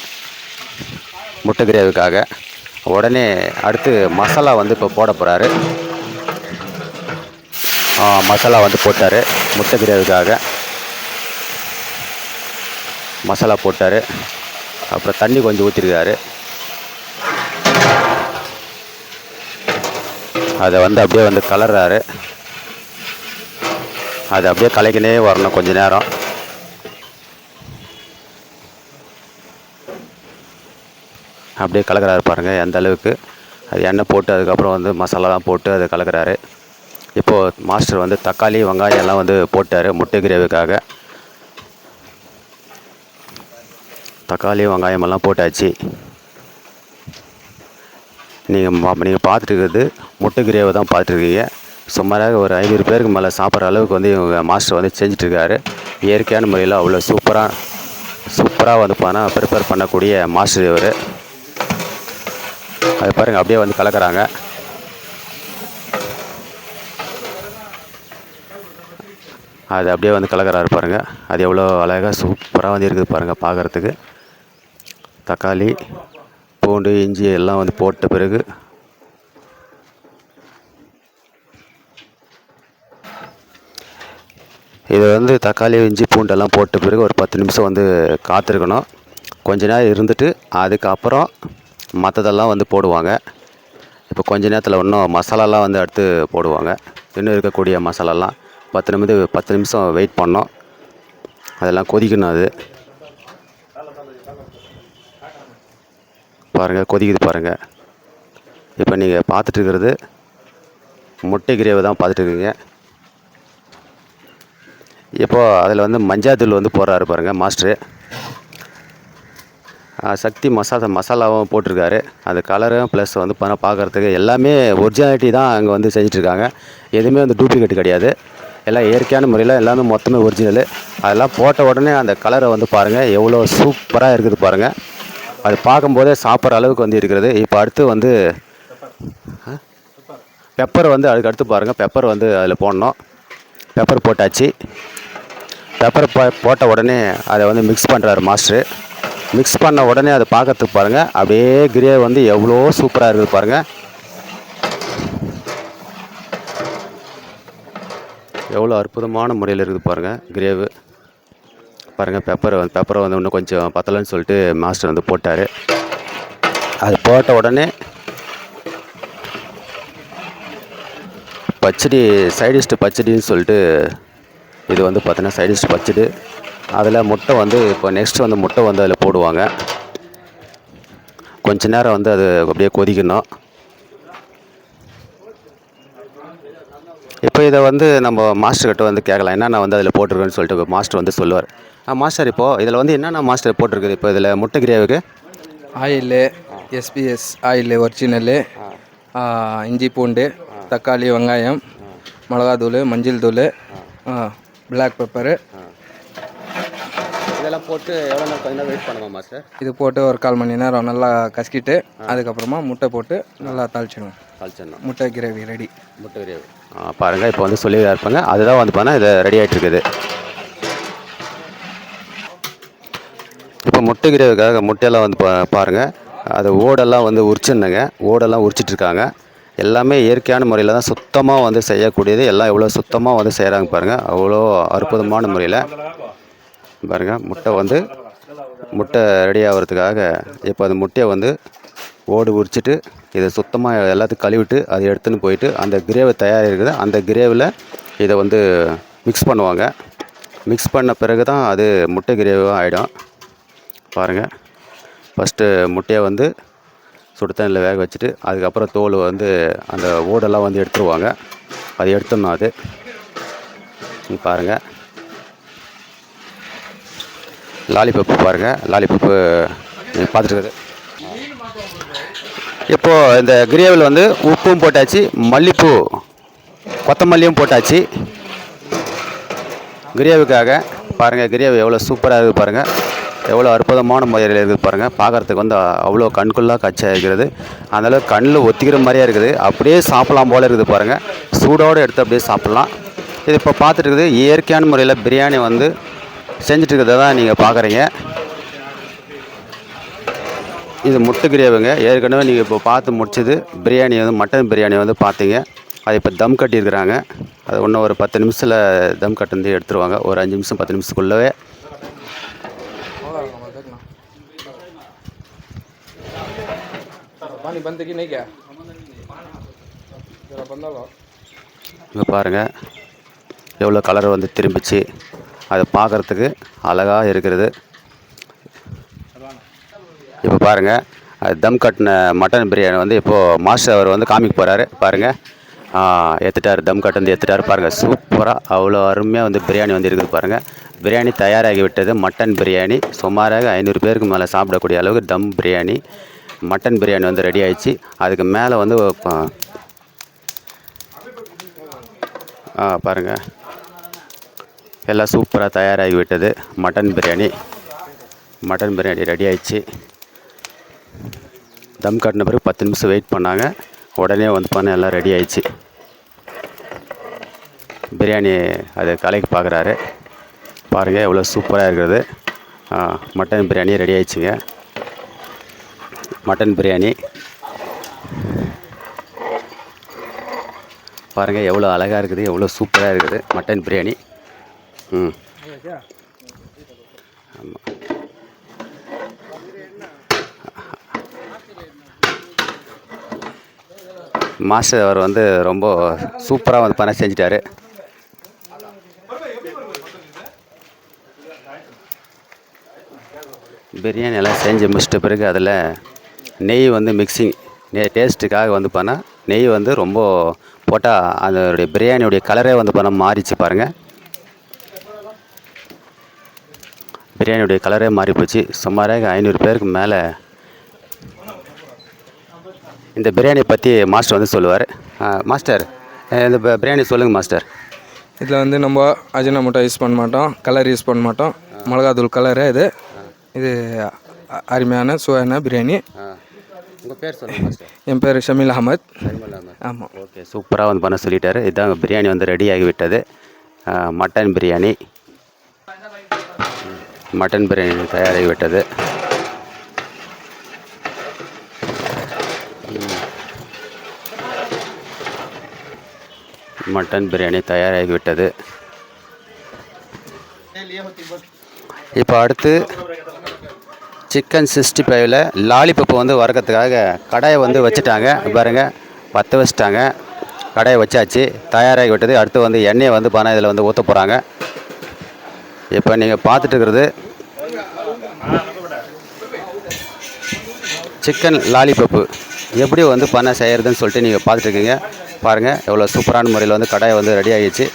முட்டை கிரேவிக்காக. உடனே அடுத்து மசாலா வந்து இப்போ போட போகிறாரு. மசாலா வந்து போட்டார் முட்டை கிரேவிக்காக. மசாலா போட்டார். அப்புறம் தண்ணி கொஞ்சம் ஊற்றிருக்காரு. அதை வந்து அப்படியே வந்து கலர்றாரு. அது அப்படியே கலக்கினே வரணும் கொஞ்ச நேரம். அப்படியே கலக்கிறாரு பாருங்கள் எந்த அளவுக்கு. அது எண்ணெய் போட்டு அதுக்கப்புறம் வந்து மசாலாலாம் போட்டு அதை கலக்கிறாரு. இப்போது மாஸ்டர் வந்து தக்காளி வெங்காயம் எல்லாம் வந்து போட்டார் முட்டை கிரேவிக்காக. தக்காளி வெங்காயமெல்லாம் போட்டாச்சு. நீங்கள் பார்த்துட்டு இருக்கிறது முட்டை கிரேவி தான் பார்த்துருக்கீங்க. சுமாராக ஒரு 500 பேருக்கு மேலே சாப்பிட்ற அளவுக்கு வந்து இவங்க மாஸ்டர் வந்து செஞ்சிட்ருக்காரு. இயற்கையான முறையில் அவ்வளோ சூப்பராக வந்து ப்ரிப்பேர் பண்ணக்கூடிய மாஸ்டர் இவர். அது பாருங்கள் அப்படியே வந்து கலக்கிறாங்க. அது அப்படியே வந்து கலக்கிறாரு பாருங்கள். அது எவ்வளோ அழகாக சூப்பராக வந்து இருக்குது பாருங்கள் பார்க்குறதுக்கு. தக்காளி பூண்டு இஞ்சி எல்லாம் வந்து போட்ட பிறகு இது வந்து தக்காளி இஞ்சி பூண்டெல்லாம் போட்ட பிறகு ஒரு 10 நிமிஷம் வந்து காத்திருக்கணும். கொஞ்ச நேரம் இருந்துட்டு அதுக்கப்புறம் மற்றதெல்லாம் வந்து போடுவாங்க. இப்போ கொஞ்ச நேரத்தில் இன்னும் மசாலாலாம் வந்து அடுத்து போடுவாங்க. இன்னும் இருக்கக்கூடிய மசாலாலாம் 10 நிமிஷம் வெயிட் பண்ணோம். அதெல்லாம் கொதிக்கணும். அது பாருங்கள் கொதிக்குது பாருங்கள். இப்போ நீங்கள் பார்த்துட்டு இருக்கிறது முட்டை கிரேவி தான் பார்த்துட்ருக்கீங்க. இப்போது அதில் வந்து மஞ்சாத்தூள் வந்து போடுறாரு பாருங்கள் மாஸ்டரு. சக்தி மசாலாவும் போட்டிருக்காரு. அந்த கலரும் ப்ளஸ் வந்து பார்க்குறதுக்கு எல்லாமே ஒரிஜினாலிட்டி தான் அங்கே வந்து செஞ்சிட்ருக்காங்க. எதுவுமே வந்து டூப்ளிகேட் கிடையாது. எல்லாம் இயற்கையான முறையில் எல்லாமே மொத்தமே ஒரிஜினலு. அதெல்லாம் போட்ட உடனே அந்த கலரை வந்து பாருங்கள் எவ்வளோ சூப்பராக இருக்குது பாருங்கள். அது பார்க்கும்போதே சாப்பிட்ற அளவுக்கு வந்து இருக்கிறது. இப்போ அடுத்து வந்து பெப்பர் வந்து அதுக்கு அடுத்து பாருங்கள். பெப்பர் வந்து அதில் போடணும். பெப்பர் போட்டாச்சு. பெப்பர் போட்ட உடனே அதை வந்து மிக்ஸ் பண்ணுறாரு மாஸ்டரு. மிக்ஸ் பண்ண உடனே அதை பார்க்கறதுக்கு பாருங்கள் அப்படியே கிரேவி வந்து எவ்வளோ சூப்பராக இருக்குது பாருங்கள். எவ்வளோ அற்புதமான முறையில் இருக்குது பாருங்கள் கிரேவி பாருங்கள். பெப்பரை வந்து இன்னும் கொஞ்சம் பத்தலைன்னு சொல்லிட்டு மாஸ்டர் வந்து போட்டார். அது போட்ட உடனே பச்சடி சைடிஷ்டு பச்சடின்னு சொல்லிட்டு இது வந்து பார்த்தீங்கன்னா சைடிஷ் பச்சடி. அதில் முட்டை வந்து இப்போ நெக்ஸ்ட் வந்து முட்டை வந்து அதில் போடுவாங்க. கொஞ்ச நேரம் வந்து அது அப்படியே கொதிக்கணும். இப்போ இதை வந்து நம்ம மாஸ்டர்கிட்ட வந்து கேட்கலாம் என்னென்ன வந்து அதில் போட்டிருக்குன்னு சொல்லிட்டு மாஸ்டர் வந்து சொல்லுவார். மாஸ்டர் இப்போது இதில் வந்து என்னென்ன மாஸ்டர் போட்டிருக்குது இப்போ இதில் முட்டை கிரேவிக்கு? ஆயிலு, எஸ்பிஎஸ் ஆயிலு ஒரிஜினலு, இஞ்சி பூண்டு, தக்காளி, வெங்காயம், மிளகாத்தூள், மஞ்சள் தூள், பிளாக் பெப்பரு. இதெல்லாம் போட்டு எவ்வளோ நேரம் கொஞ்ச நேரம் வெயிட் பண்ணுமா மாஸ்டர்? இது போட்டு ஒரு 1/4 மணி நேரம் நல்லா கசக்கிட்டு அதுக்கப்புறமா முட்டை போட்டு நல்லா தாளிச்சிடணும். முட்டை கிரேவி ரெடி. முட்டை கிரேவி பாருங்கள் இப்போ வந்து சொல்லி இருப்பாங்க. அதுதான் வந்து பார்த்தா இது ரெடி ஆகிட்டு இருக்குது. இப்போ முட்டை கிரேவிக்காக முட்டையெல்லாம் வந்து பாருங்கள். அது ஓடெல்லாம் வந்து உரிச்சிருந்தேங்க. ஓடெல்லாம் உரிச்சிட்ருக்காங்க. எல்லாமே இயற்கையான முறையில் தான் சுத்தமாக வந்து செய்யக்கூடியது. எல்லாம் எவ்வளோ சுத்தமாக வந்து செய்கிறாங்க பாருங்கள். அவ்வளோ அற்புதமான முறையில் பாருங்கள். முட்டை ரெடி ஆகிறதுக்காக இப்போ அந்த முட்டையை வந்து ஓடு உரிச்சிட்டு இதை சுத்தமாக எல்லாத்தையும் கழுவிட்டு அதை எடுத்துன்னு போயிட்டு அந்த கிரேவி தயாராக இருக்குது. அந்த கிரேவியில் இதை வந்து மிக்ஸ் பண்ணுவாங்க. மிக்ஸ் பண்ண பிறகு தான் அது முட்டை கிரேவியாக ஆகிடும் பாருங்கள். ஃபஸ்ட்டு முட்டையை வந்து சுடு தண்ணியில் வேக வச்சுட்டு அதுக்கப்புறம் தோல் வந்து அந்த ஓடெல்லாம் வந்து எடுத்துருவாங்க. அது எடுத்துடணும். அது பாருங்கள். லாலிபப்பு பாருங்கள். லாலிபப்பு நீங்கள் பார்த்துருக்குது. இப்போது இந்த கிரேவியில் வந்து உப்பும் போட்டாச்சு, மல்லிப்பூ கொத்தமல்லியும் போட்டாச்சு கிரேவிக்காக. பாருங்கள் கிரேவி எவ்வளோ சூப்பராக இருக்குது பாருங்கள். எவ்வளோ அற்புதமான முறையில் இருக்குது பாருங்கள். பார்க்குறதுக்கு வந்து அவ்வளோ கண்குள்ளாக காட்சியாக இருக்கிறது. அந்தளவுக்கு கண்ணில் ஒத்திக்கிற மாதிரியே இருக்குது. அப்படியே சாப்பிட்லாம் போல் இருக்குது பாருங்கள். சூடோடு எடுத்து அப்படியே சாப்பிட்லாம். இது இப்போ பார்த்துட்டு இருக்குது இயற்கையான முறையில் பிரியாணி வந்து செஞ்சுட்டு இருக்கிறத தான் நீங்கள் பார்க்குறீங்க. இது முட்டை கிரேவிங்க. ஏற்கனவே நீங்கள் இப்போ பார்த்து முடிச்சது பிரியாணி வந்து மட்டன் பிரியாணி வந்து பார்த்தீங்க. அது இப்போ தம் கட்டியிருக்கிறாங்க. அது இன்னும் ஒரு 10 நிமிஷத்தில் தம் கட்டு வந்து எடுத்துருவாங்க. ஒரு 5 நிமிஷம் 10 நிமிஷத்துக்குள்ளவே இங்கே பாருங்கள் எவ்வளோ கலர் வந்து திரும்பிச்சு. அதை பார்க்குறதுக்கு அழகாக இருக்கிறது. இப்போ பாருங்கள் அது தம் கட்டின மட்டன் பிரியாணி வந்து இப்போது மாஸ்டர் அவர் வந்து காமிக்க போகிறாரு பாருங்கள். ஏற்றுட்டார். தம் கட்டு வந்து ஏற்றுட்டார் பாருங்கள். சூப்பராக அவ்வளோ அருமையாக வந்து பிரியாணி வந்து இருக்குது பாருங்கள். பிரியாணி தயாராகி விட்டது. மட்டன் பிரியாணி சுமாராக 500 பேருக்கு மேலே சாப்பிடக்கூடிய அளவுக்கு தம் பிரியாணி மட்டன் பிரியாணி வந்து ரெடி ஆயிடுச்சு. அதுக்கு மேலே வந்து பாருங்கள் எல்லாம் சூப்பராக தயாராகி விட்டது. மட்டன் பிரியாணி ரெடி ஆயிடுச்சு. தம் கட்டின பிறகு 10 நிமிஷம் வெயிட் பண்ணாங்க. உடனே வந்து பண்ண எல்லாம் ரெடி ஆயிடுச்சு. பிரியாணி அது கலைக்கு பார்க்குறாரு பாருங்கள் எவ்வளோ சூப்பராக இருக்கிறது. மட்டன் பிரியாணி ரெடி ஆயிடுச்சுங்க. மட்டன் பிரியாணி பாருங்கள் எவ்வளோ அழகாக இருக்குது. எவ்வளோ சூப்பராக இருக்குது மட்டன் பிரியாணி. ஆமாம். மாஸ்டர் அவர் வந்து ரொம்ப சூப்பராக வந்து பண்ண செஞ்சிட்டாரு. பிரியாணி எல்லாம் செஞ்சு முடிச்சிட்ட பிறகு அதில் நெய் வந்து மிக்சிங் டேஸ்ட்டுக்காக வந்து பண்ணால் நெய் வந்து ரொம்ப போட்டால் அதனுடைய பிரியாணியுடைய கலரே வந்து பண்ண மாறிச்சு பாருங்கள். பிரியாணியுடைய கலரே மாறி போச்சு. சுமாராக 500 பேருக்கு மேலே இந்த பிரியாணியை பற்றி மாஸ்டர் வந்து சொல்லுவார். மாஸ்டர், இந்த பிரியாணி சொல்லுங்கள் மாஸ்டர். இதில் வந்து நம்ம அஜினமோட்டோ யூஸ் பண்ண மாட்டோம், கலர் யூஸ் பண்ண மாட்டோம். மிளகாத்தூள் கலரு இது அருமையான சுவையான பிரியாணி. உங்கள் பேர் சொல்லுங்கள் மாஸ்டர். என் பேர் ஷமீல் அகமத். ஆமாம். ஓகே, சூப்பராக வந்து பண்ண சொல்லிட்டாரு. இதுதான் பிரியாணி வந்து ரெடி ஆகிவிட்டது. மட்டன் பிரியாணி தயாராகிவிட்டது. மட்டன் பிரியாணி தயாராகிவிட்டது. இப்போ அடுத்து சிக்கன் 65ல் லாலிபப்பு வந்து வறுக்கிறதுக்காக கடாயை வந்து வச்சுட்டாங்க. பாருங்கள், பற்ற வச்சுட்டாங்க. கடாயை வச்சாச்சு, தயாராகி விட்டது. அடுத்து வந்து எண்ணெயை வந்து பார்த்தா இதில் வந்து ஊற்ற போகிறாங்க. இப்போ நீங்கள் பார்த்துட்டு இருக்கிறது சிக்கன் லாலிபப்பு எப்படி வந்து பண்ண செய்கிறதுன்னு சொல்லிட்டு நீங்கள் பார்த்துட்ருக்கீங்க. பாருங்கள், எவ்வளோ சூப்பரான முறையில் வந்து கடாயை வந்து ரெடி ஆகிடுச்சு.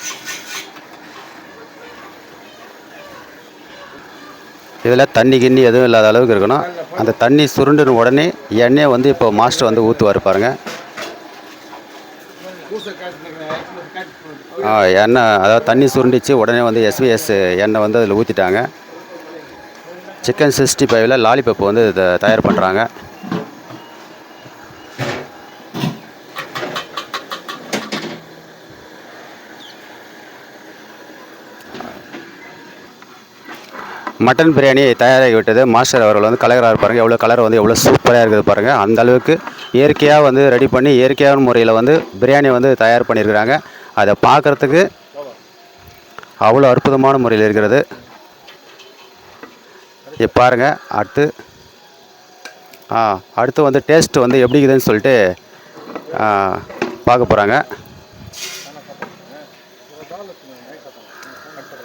இதில் தண்ணி கிண்ணி எதுவும் இல்லாத அளவுக்கு இருக்கணும். அந்த தண்ணி சுருண்டுன உடனே எண்ணெயை வந்து இப்போ மாஸ்டர் வந்து ஊற்றுவார். பாருங்கள், எண்ணெய் அதாவது தண்ணி சுருண்டிச்சு உடனே வந்து எஸ்விஎஸ் எண்ணெய் வந்து அதில் ஊற்றிட்டாங்க. சிக்கன் 65ல் லாலிபப்பு வந்து தயார் பண்ணுறாங்க. மட்டன் பிரியாணி தயாராகிவிட்டது. மாஸ்டர் அவர்கள் வந்து கலராக பாருங்கள், எவ்வளோ கலர் வந்து எவ்வளோ சூப்பராக இருக்குது பாருங்கள். அந்த அளவுக்கு இயற்கையாக வந்து ரெடி பண்ணி இயற்கையான முறையில் வந்து பிரியாணி வந்து தயார் பண்ணியிருக்கிறாங்க. அதை பார்க்குறதுக்கு அவ்வளோ அற்புதமான முறையில் இருக்கிறது. இப்போ பாருங்கள், அடுத்து வந்து டேஸ்ட்டு வந்து எப்படி இருக்குதுன்னு சொல்லிட்டு பார்க்க போகிறாங்க.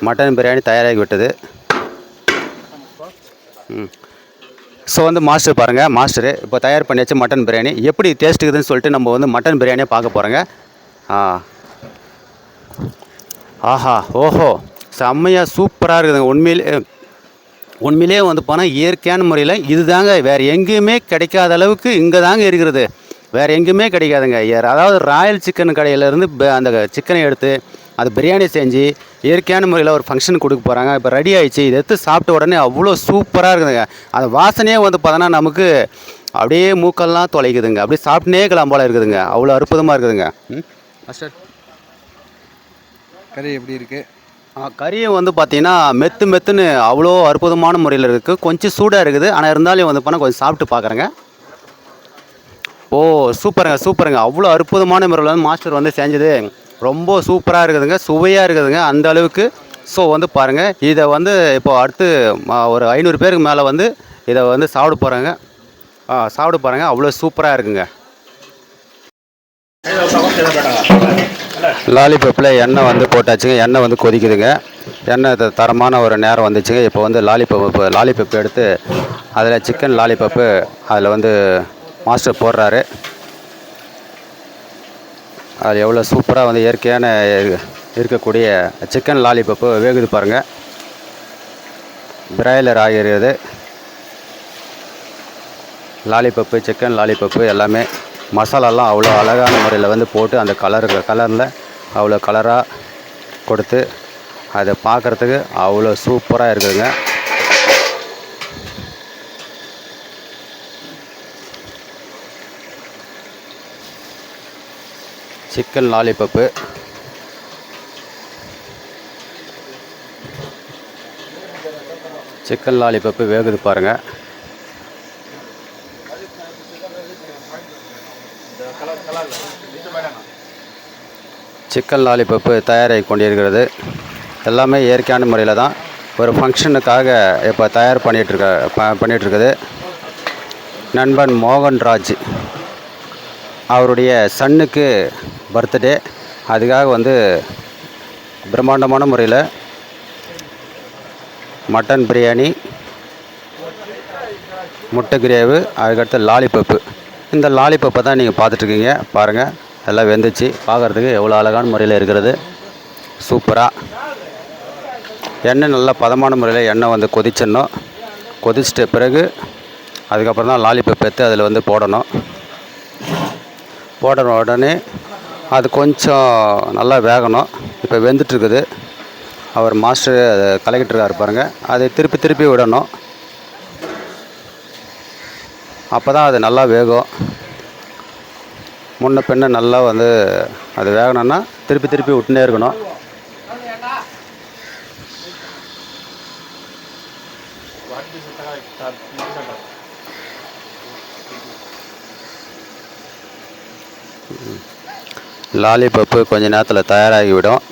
மட்டன் பிரியாணி தயாராகிவிட்டது. ஸோ வந்து மாஸ்டர் பாருங்கள், மாஸ்டரு இப்போ தயார் பண்ணியாச்சு மட்டன் பிரியாணி. எப்படி டேஸ்ட் இருக்குதுன்னு சொல்லிட்டு நம்ம வந்து மட்டன் பிரியாணியை பார்க்க போகிறோங்க. ஆஹா, ஓஹோ, செம்மையாக சூப்பராக இருக்குதுங்க. உண்மையிலே வந்து போனால் இயற்கையான முறையில் இது தாங்க, வேறு எங்கேயுமே கிடைக்காத அளவுக்கு இங்கே தாங்க இருக்கிறது. வேறு எங்கேயுமே கிடைக்காதுங்க. அதாவது ராயல் சிக்கன் கடையிலேருந்து அந்த சிக்கனை எடுத்து அது பிரியாணி செஞ்சு இயற்கையான முறையில் ஒரு ஃபங்க்ஷன் கொடுக்க போகிறாங்க. இப்போ ரெடி ஆகிடுச்சு. இதை எடுத்து சாப்பிட்ட உடனே அவ்வளோ சூப்பராக இருக்குதுங்க. அந்த வாசனையே வந்து பார்த்தோன்னா நமக்கு அப்படியே மூக்கெல்லாம் தொலைக்குதுங்க. அப்படியே சாப்பிட்டுனே இருக்கலாம் போல் இருக்குதுங்க. அவ்வளோ அற்புதமாக இருக்குதுங்க. மாஸ்டர், கறி எப்படி இருக்குது? கறியும் வந்து பார்த்திங்கன்னா மெத்துன்னு அவ்வளோ அற்புதமான முறையில் இருக்குது. கொஞ்சம் சூடாக இருக்குது, ஆனால் இருந்தாலும் வந்து போனால் கொஞ்சம் சாப்பிட்டு பார்க்குறேங்க. ஓ, சூப்பருங்க. அவ்வளோ அற்புதமான முறையில் வந்து மாஸ்டர் வந்து செஞ்சது ரொம்ப சூப்பராக இருக்குதுங்க, சுவையாக இருக்குதுங்க அந்த அளவுக்கு. ஸோ வந்து பாருங்கள், இதை வந்து இப்போது அடுத்து ஒரு 500 பேருக்கு மேலே வந்து இதை வந்து சாப்பிட போகிறாங்க. அவ்வளோ சூப்பராக இருக்குங்க. லாலிபப்பில் எண்ணெய் வந்து போட்டாச்சுங்க. எண்ணெய் வந்து கொதிக்குதுங்க. எண்ணெய் தரமான ஒரு நேரம் வந்துச்சுங்க. இப்போ வந்து லாலிபப்பு எடுத்து அதில் சிக்கன் லாலிபப்பு அதில் வந்து மாஸ்டர் போடுறாரு. அது எவ்வளோ சூப்பராக வந்து இயற்கையான இருக்கக்கூடிய சிக்கன் லாலிபப்பு வேகுது பாருங்கள். பிராய்லர் ஆகிறது லாலிபப்பு, சிக்கன் லாலிபப்பு எல்லாமே மசாலாலாம் அவ்வளோ அழகான முறையில் வந்து போட்டு அந்த கலரில் அவ்வளோ கலராக கொடுத்து அதை பார்க்குறதுக்கு அவ்வளோ சூப்பராக இருக்குதுங்க. சிக்கன் லாலிபப்பு வேகுது பாருங்கள். சிக்கன் லாலிபப்பு தயாராகி கொண்டிருக்கிறது. எல்லாமே இயற்கையான முறையில் தான் ஒரு ஃபங்க்ஷனுக்காக இப்போ தயார் பண்ணிகிட்ருக்குது. நண்பன் மோகன்ராஜ் அவருடைய சன்னுக்கு பர்த்டே, அதுக்காக வந்து பிரம்மாண்டமான முறையில் மட்டன் பிரியாணி, முட்டை கிரேவு, அதுக்கடுத்து லாலிபப்பு. இந்த லாலிபப்பை தான் நீங்கள் பார்த்துட்ருக்கீங்க. பாருங்கள், எல்லாம் வெந்துச்சு. பார்க்குறதுக்கு எவ்வளோ அழகான முறையில் இருக்கிறது. சூப்பராக எண்ணெய் நல்லா பதமான முறையில் எண்ணெய் வந்து கொதிச்சிடணும். கொதிச்சிட்ட பிறகு அதுக்கப்புறம் தான் லாலிபப் எடுத்து அதில் வந்து போடணும். போடுற உடனே அது கொஞ்சம் நல்லா வேகணும். இப்போ வெந்துட்டுருக்குது. அவர் மாஸ்டர் அதை கலக்கிட்டுருக்காரு பாருங்கள். அதை திருப்பி திருப்பி விடணும். அப்போ தான் அது நல்லா வேகும். முன்ன பின்ன நல்லா வந்து அது வேகணும்னா திருப்பி திருப்பி விட்டுனே இருக்கணும். லாலிபப்பு கொஞ்ச நேரத்தில் தயாராகிவிடும்.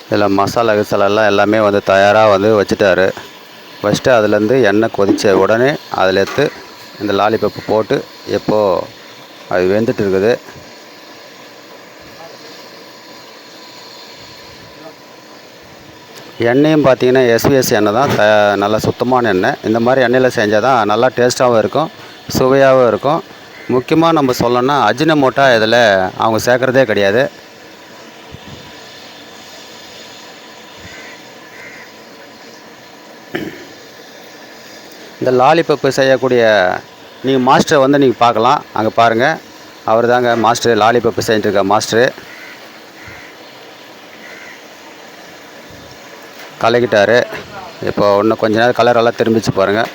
இதில் மசாலா கிசாலெல்லாம் எல்லாமே வந்து தயாராக வந்து வச்சுட்டாரு. வச்சுட்டு அதுலேருந்து எண்ணெய் கொதித்த உடனே அதில் எடுத்து இந்த லாலிபப்பு போட்டு எப்போது அது வெந்துட்டு இருக்குது. எண்ணெயும் பார்த்தீங்கன்னா எஸ்விஎஸ் எண்ணெய் தான், நல்லா சுத்தமான எண்ணெய். இந்த மாதிரி எண்ணெயில் செஞ்சால் தான் நல்லா டேஸ்ட்டாகவும் இருக்கும், சுவையாகவும் இருக்கும். முக்கியமாக நம்ம சொல்லணும்னா அஜினமோட்டா இதில் அவங்க சேர்க்குறதே கிடையாது. இந்த லாலிபப்பு செய்யக்கூடிய நீங்கள் மாஸ்டரை வந்து நீங்கள் பார்க்கலாம். அங்கே பாருங்கள், அவர் தாங்க மாஸ்டர், லாலிபப்பு செஞ்சுருக்க மாஸ்டரு. கலக்கிட்டார். இப்போ இன்னும் கொஞ்ச நேரம் கலரெல்லாம் திரும்பிச்சு பாருங்கள்.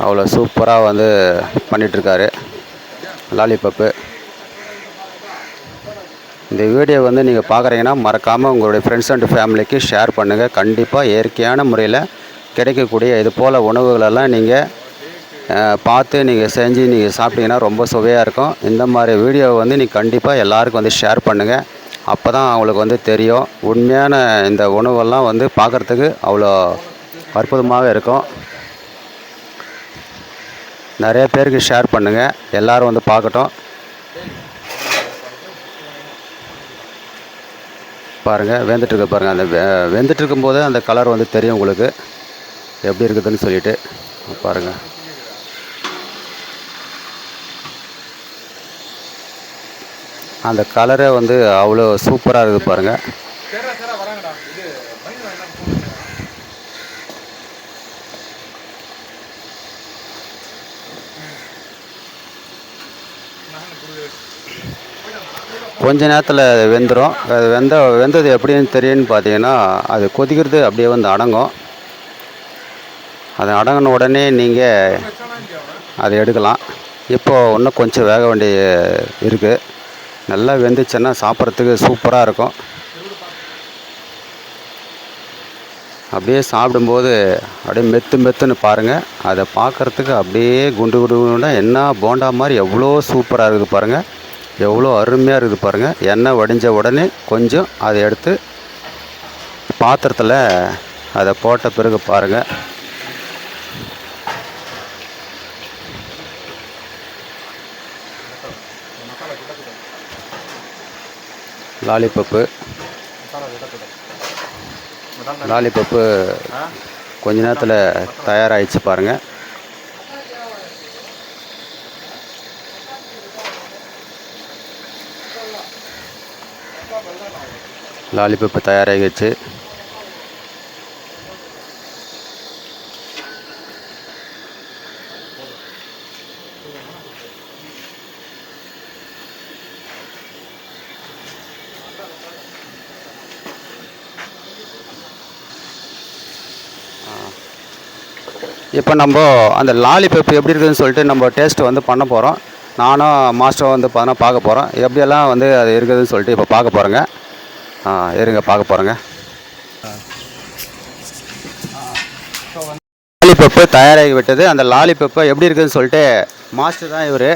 அவ்வளோ சூப்பராக வந்து பண்ணிகிட்ருக்காரு லாலிபப்பு. இந்த வீடியோ வந்து நீங்கள் பார்க்குறீங்கன்னா மறக்காமல் உங்களுடைய ஃப்ரெண்ட்ஸ் அண்ட் ஃபேமிலிக்கு ஷேர் பண்ணுங்கள். கண்டிப்பாக இயற்கையான முறையில் கிடைக்கக்கூடிய இது போல் உணவுகளெல்லாம் நீங்கள் பார்த்து நீங்கள் செஞ்சு நீங்கள் சாப்பிட்டீங்கன்னா ரொம்ப சுவையாக இருக்கும். இந்த மாதிரி வீடியோவை வந்து நீங்கள் கண்டிப்பாக எல்லாருக்கும் வந்து ஷேர் பண்ணுங்கள். அப்போ தான் அவங்களுக்கு வந்து தெரியும் உண்மையான இந்த உணவெல்லாம் வந்து பார்க்குறதுக்கு அவ்வளோ அற்புதமாக இருக்கும். நிறைய பேருக்கு ஷேர் பண்ணுங்கள், எல்லோரும் வந்து பார்க்கட்டும். பாருங்கள் வெந்துட்டுருக்கு பாருங்கள். அந்த வெந்துட்டுருக்கும்போது அந்த கலர் வந்து தெரியும் உங்களுக்கு எப்படி இருக்குதுன்னு சொல்லிட்டு. பாருங்கள், அந்த கலரே வந்து அவ்வளோ சூப்பராக இருக்குது பாருங்கள். கொஞ்ச நேரத்தில் வெந்துடும். அது வெந்தது எப்படின்னு தெரியும்னு பார்த்தீங்கன்னா, அது கொதிக்கிறது அப்படியே வந்து அடங்கும். அது அடங்கின உடனே நீங்கள் அதை எடுக்கலாம். இப்போது இன்னும் கொஞ்சம் வேக வேண்டிய இருக்குது. நல்லா வெந்துச்சுன்னா சாப்பிட்றதுக்கு சூப்பராக இருக்கும். அப்படியே சாப்பிடும்போது அப்படியே மெத்து மெத்துன்னு பாருங்கள். அதை பார்க்குறதுக்கு அப்படியே குண்டு குண்டு குண்டுனா என்ன போண்டா மாதிரி எவ்வளோ சூப்பராக இருக்குது பாருங்கள். எவ்வளோ அருமையாக இருக்குது பாருங்கள். எண்ணெய் வடிஞ்ச உடனே கொஞ்சம் அதை எடுத்து பாத்திரத்தில் அதை போட்ட பிறகு பாருங்கள், லாலிபப்பு கொஞ்ச நேரத்தில் தயாராகிடுச்சு பாருங்கள். லாலிபப்பு தயாராகிடுச்சு. இப்போ நம்ம அந்த லாலிபப் எப்படி இருக்குதுன்னு சொல்லிட்டு நம்ம டேஸ்ட் வந்து பண்ண போகிறோம். நானும் மாஸ்டரும் வந்து பார்க்க போகிறோம். எப்படியெல்லாம் வந்து அது இருக்குதுன்னு சொல்லிட்டு இப்போ பார்க்க போகிறோங்க. இருங்க பார்க்க போகிறோங்க. லாலிபப்பு தயாராகி விட்டது. அந்த லாலிபப்பை எப்படி இருக்குதுன்னு சொல்லிட்டு மாஸ்டர் தான் இவர்.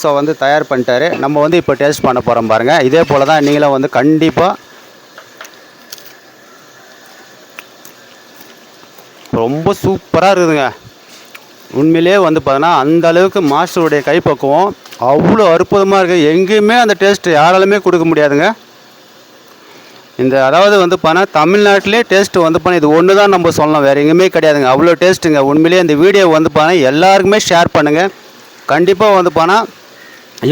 ஸோ வந்து தயார் பண்ணிட்டாரு. நம்ம வந்து இப்போ டேஸ்ட் பண்ண போகிறோம் பாருங்கள். இதே போல் தான் நீங்களும் வந்து கண்டிப்பாக ரொம்ப சூப்பராக இருக்குதுங்க. உண்மையிலே வந்து பார்த்தோன்னா அந்த அளவுக்கு மாஸ்டருடைய கைப்பக்குவம் அவ்வளோ அற்புதமாக இருக்குது. எங்கேயுமே அந்த டேஸ்ட்டு யாராலுமே கொடுக்க முடியாதுங்க. இந்த அதாவது வந்து பார்த்தா தமிழ்நாட்டிலே டேஸ்ட்டு வந்து பார்த்தா இது ஒன்று தான் நம்ம சொல்லலாம், வேறு எங்கேயுமே கிடையாதுங்க. அவ்வளோ டேஸ்ட்டுங்க. உண்மையிலே இந்த வீடியோ வந்து பார்த்தா எல்லாருக்குமே ஷேர் பண்ணுங்கள். கண்டிப்பாக வந்து பார்த்தா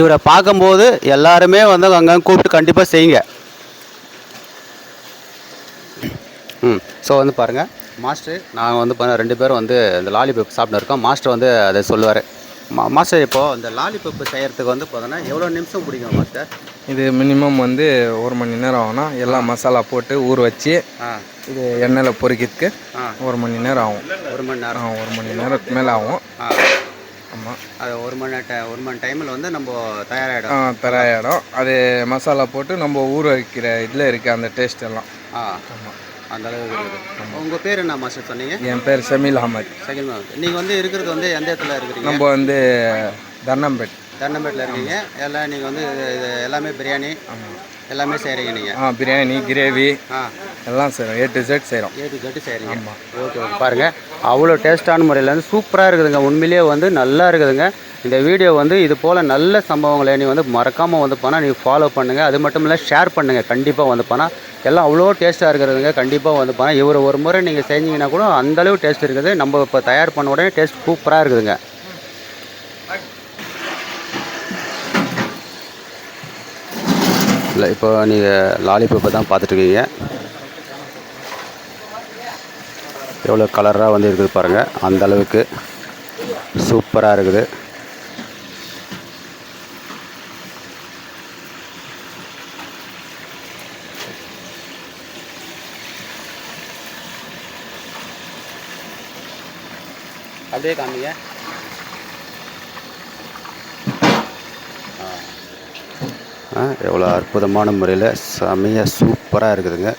இவரை பார்க்கும்போது எல்லாருமே வந்து அங்கே கூப்பிட்டு கண்டிப்பாக செய்யுங்க. ஸோ வந்து பாருங்கள் மாஸ்டர் நாங்கள் வந்து பாருங்கள் 2 பேரும் வந்து இந்த லாலிபப் சாப்பிட்டு இருக்கோம். மாஸ்டர் வந்து அதை சொல்லுவார். மாஸ்டர் இப்போது இந்த லாலிபப் செய்கிறதுக்கு வந்து பார்த்தோன்னா எவ்வளோ நிமிஷம் பிடிக்கும் மாஸ்டர்? இது மினிமம் வந்து 1 மணி நேரம் ஆகும்னா எல்லாம் மசாலா போட்டு ஊற வச்சு இது எண்ணெயில் பொரிக்கிறதுக்கு 1 மணி நேரம் ஆகும். 1 மணி நேரம் 1 மணி நேரத்துக்கு மேலே ஆகும். ஆமாம், அது 1 மணி டைமில் வந்து நம்ம தயாராகிடும். தயாராகிடும். அது மசாலா போட்டு நம்ம ஊற வைக்கிற இதில் இருக்குது அந்த டேஸ்ட் எல்லாம். ஆமாம், அந்த அளவுக்கு இருக்குது. உங்கள் பேர் என்ன மாஸ்டர் சொன்னீங்க? என் பேர் ஷமீல் அஹமத். ஷமீல் அஹமத். நீங்கள் வந்து இருக்கிறது வந்து எந்த இடத்துல இருக்கிறீங்க? நம்ம வந்து தன்னம்பேட்டில் இருக்கீங்க. எல்லாம் நீங்கள் வந்து இது எல்லாமே பிரியாணி எல்லாமே செய்கிறீங்க நீங்கள்? பிரியாணி, கிரேவி எல்லாம் செய்கிறோம். A to Z செய்கிறோம். A to Z செய்கிறீங்க. ஆமாம். Okay okay. பாருங்கள் அவ்வளோ டேஸ்ட்டான முறையில் வந்து சூப்பராக இருக்குதுங்க. உண்மையிலேயே வந்து நல்லா இருக்குதுங்க. இந்த வீடியோ வந்து இது போல் நல்ல சம்பவங்களை நீ வந்து மறக்காமல் வந்து போனால் நீங்கள் ஃபாலோ பண்ணுங்கள். அது மட்டும் இல்லை ஷேர் பண்ணுங்கள். கண்டிப்பாக வந்து போனால் எல்லாம் அவ்வளோ டேஸ்ட்டாக இருக்கிறதுங்க. கண்டிப்பாக வந்து போனால் இவர் ஒரு முறை நீங்கள் செஞ்சீங்கன்னா கூட அந்தளவு டேஸ்ட் இருக்குது. நம்ம இப்போ தயார் பண்ண உடனே டேஸ்ட் சூப்பராக இருக்குதுங்க. இல்லை இப்போ நீங்கள் லாலிபப்பை தான் பார்த்துட்ருக்கீங்க. எவ்வளோ கலராக வந்து இருக்குது பாருங்கள். அந்த அளவுக்கு சூப்பராக இருக்குது. அப்படியே காமிங்க. எவ்வளோ அற்புதமான முறையில் செமையாக சூப்பராக இருக்குதுங்க.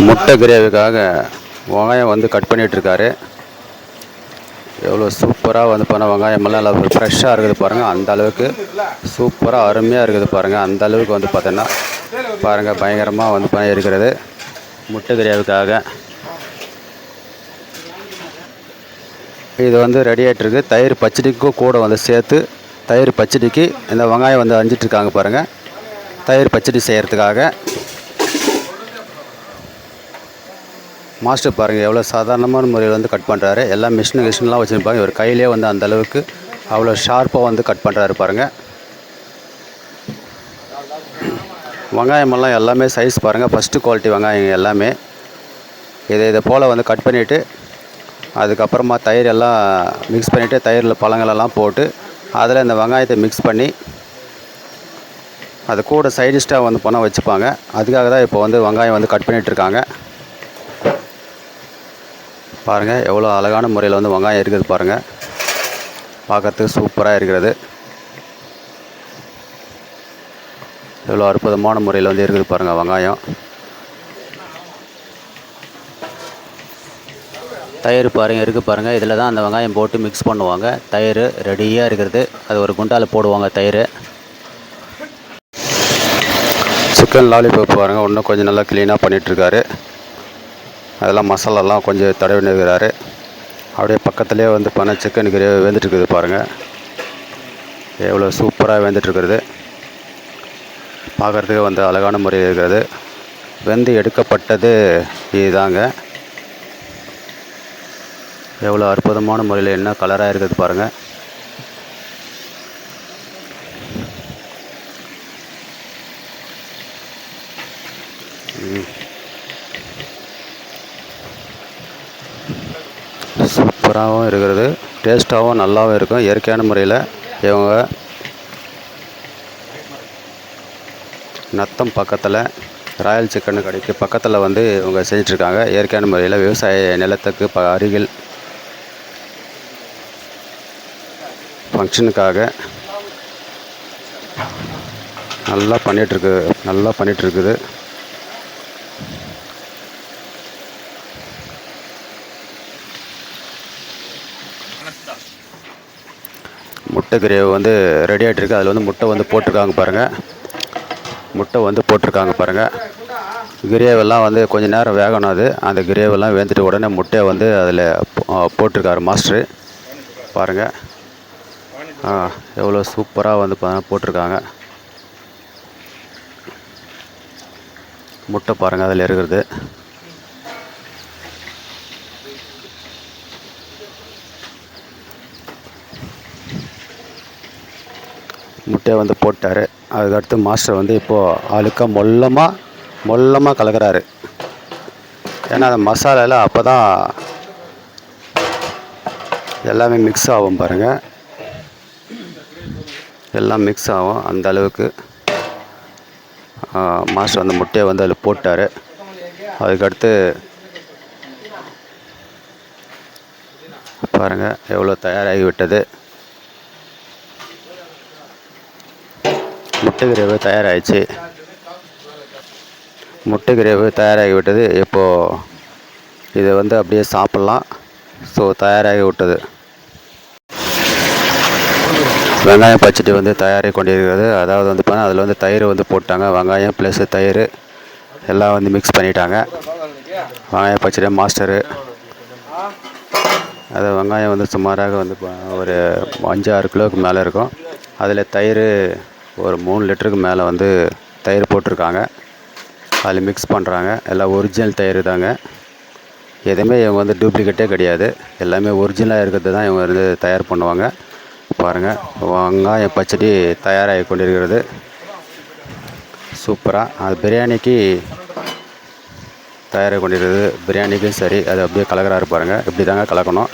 முட்டை கிரேவிக்காக வெங்காயம் வந்து கட் பண்ணிகிட்ருக்காரு. எவ்வளோ சூப்பராக வந்து போனால் வெங்காயமெல்லாம் நல்லா ஃப்ரெஷ்ஷாக இருக்குது பாருங்கள். அந்த அளவுக்கு சூப்பராக அருமையாக இருக்குது பாருங்கள். அந்த அளவுக்கு வந்து பார்த்தோன்னா பாருங்கள் பயங்கரமாக வந்து பண்ணி இருக்கிறது முட்டை கிரேவிக்காக. இது வந்து ரெடி ஆகிட்டுருக்கு. தயிர் பச்சடிக்கும் கூட வந்து சேர்த்து தயிர் பச்சடிக்கு இந்த வெங்காயம் வந்து அரிஞ்சிட்ருக்காங்க பாருங்கள். தயிர் பச்சடி செய்கிறதுக்காக மாஸ்டர் பாருங்கள் எவ்வளோ சாதாரணமான முறையில் வந்து கட் பண்ணுறாரு. எல்லாம் மிஷின்லாம் வச்சுருப்பாங்க. இவர் கையிலே வந்து அந்த அளவுக்கு அவ்வளோ ஷார்ப்பாக வந்து கட் பண்ணுறாரு பாருங்கள். வெங்காயமெல்லாம் எல்லாமே சைஸ் பாருங்கள். ஃபஸ்ட்டு குவாலிட்டி வெங்காயம் எல்லாமே இதை போல் வந்து கட் பண்ணிவிட்டு அதுக்கப்புறமா தயிர் எல்லாம் மிக்ஸ் பண்ணிவிட்டு தயிரில் பழங்களெல்லாம் போட்டு அதில் இந்த வெங்காயத்தை மிக்ஸ் பண்ணி அது கூட சைடிஷ்டாக வந்து பண்ண வச்சுப்பாங்க. அதுக்காக தான் இப்போ வந்து வெங்காயம் வந்து கட் பண்ணிகிட்ருக்காங்க. பாருங்கள் எவ்வளோ அழகான முறையில் வந்து வெங்காயம் இருக்குது பாருங்கள். பார்க்கறதுக்கு சூப்பராக இருக்கிறது. எவ்வளோ அற்புதமான முறையில் வந்து இருக்குது பாருங்கள் வெங்காயம். தயிர் பாருங்கள் இருக்குது பாருங்கள். இதில் தான் அந்த வெங்காயம் போட்டு மிக்ஸ் பண்ணுவாங்க. தயிர் ரெடியாக இருக்கிறது. அது ஒரு குண்டால் போடுவாங்க தயிர். சிக்கன் லாலிபப் பாருங்கள் இன்னும் கொஞ்சம் நல்லா க்ளீனாக பண்ணிகிட்ருக்காரு. அதெல்லாம் மசாலாலாம் கொஞ்சம் தடவி இருக்கிறாரு. அப்படியே பக்கத்துலேயே வந்து பண்ண சிக்கன் கிரேவி வெந்துட்டுருக்குது பாருங்கள். எவ்வளோ சூப்பராக வெந்துட்டுருக்குறது. பார்க்குறதுக்கு வந்து அழகான முறையில் இருக்கிறது. வெந்து எடுக்கப்பட்டது இதுதாங்க. எவ்வளோ அற்புதமான முறையில் என்ன கலராக இருக்குது பாருங்கள். சூப்பராகவும் இருக்கிறது. டேஸ்ட்டாகவும் நல்லாவும் இருக்கும். இயற்கையான முறையில் இவங்க நத்தம் பக்கத்தில் ராயல் சிக்கன் கடைக்கு பக்கத்தில் வந்து இவங்க செஞ்சிட்ருக்காங்க. இயற்கையான முறையில் விவசாய நிலத்துக்கு அருகில் ஃபங்க்ஷனுக்காக நல்லா பண்ணிகிட்ருக்குது. முட்டை கிரேவி வந்து ரெடி ஆகிட்டுருக்கு. அதில் வந்து முட்டை வந்து போட்டிருக்காங்க பாருங்கள். கிரேவெல்லாம் வந்து கொஞ்சம் நேரம் வேகணும். அந்த கிரேவெல்லாம் வெந்துட்டு உடனே முட்டையை வந்து அதில் போட்டிருக்காரு மாஸ்டரு பாருங்கள். எவ்வளோ சூப்பராக வந்து போட்டிருக்காங்க. முட்டை பாருங்கள் அதில் இருக்கிறது. முட்டையை வந்து போட்டார். அதுக்கடுத்து மாஸ்டர் வந்து இப்போது அழுக்காக மொல்லமாக கலக்கிறாரு. ஏன்னா அந்த மசாலாவில் அப்போ தான் எல்லாமே மிக்ஸ் ஆகும் பாருங்கள். எல்லாம் மிக்ஸ் ஆகும். அந்த அளவுக்கு மாஸ்டர் வந்து முட்டையை வந்து அதில் போட்டார். அதுக்கடுத்து பாருங்கள் எவ்வளோ தயாராகி விட்டது. முட்டை கிரேவி தயாராகிடுச்சு. முட்டை கிரேவி தயாராகி விட்டது. இப்போது இதை வந்து அப்படியே சாப்பிட்லாம். ஸோ தயாராகி விட்டது. வெங்காயம் பச்சடி வந்து தயாராகி கொண்டிருக்கிறது. அதாவது வந்து பார்த்தா அதில் வந்து தயிர் வந்து போட்டாங்க. வெங்காயம் ப்ளஸ் தயிர் எல்லாம் வந்து மிக்ஸ் பண்ணிட்டாங்க. வெங்காயம் பச்சடி மாஸ்டரு அது வெங்காயம் வந்து சுமாராக வந்து ஒரு 5-6 கிலோவுக்கு மேலே இருக்கும். அதில் தயிர் ஒரு 3 லிட்டருக்கு மேலே வந்து தயிர் போட்டிருக்காங்க. அதில் மிக்ஸ் பண்ணுறாங்க. எல்லாம் ஒரிஜினல் தயிர் தாங்க. எதுவுமே இவங்க வந்து டூப்ளிகேட்டே கிடையாது. எல்லாமே ஒரிஜினலாக இருக்கிறது தான் இவங்க வந்து தயார் பண்ணுவாங்க. பாருங்கள் வெங்காயம் பச்சடி தயாராகி கொண்டிருக்கிறது. சூப்பராக அது பிரியாணிக்கு தயாராகி கொண்டிருக்கிறது. பிரியாணிக்கும் சரி அது அப்படியே கலக்கிறாரு பாருங்கள். இப்படி தாங்க கலக்கணும்.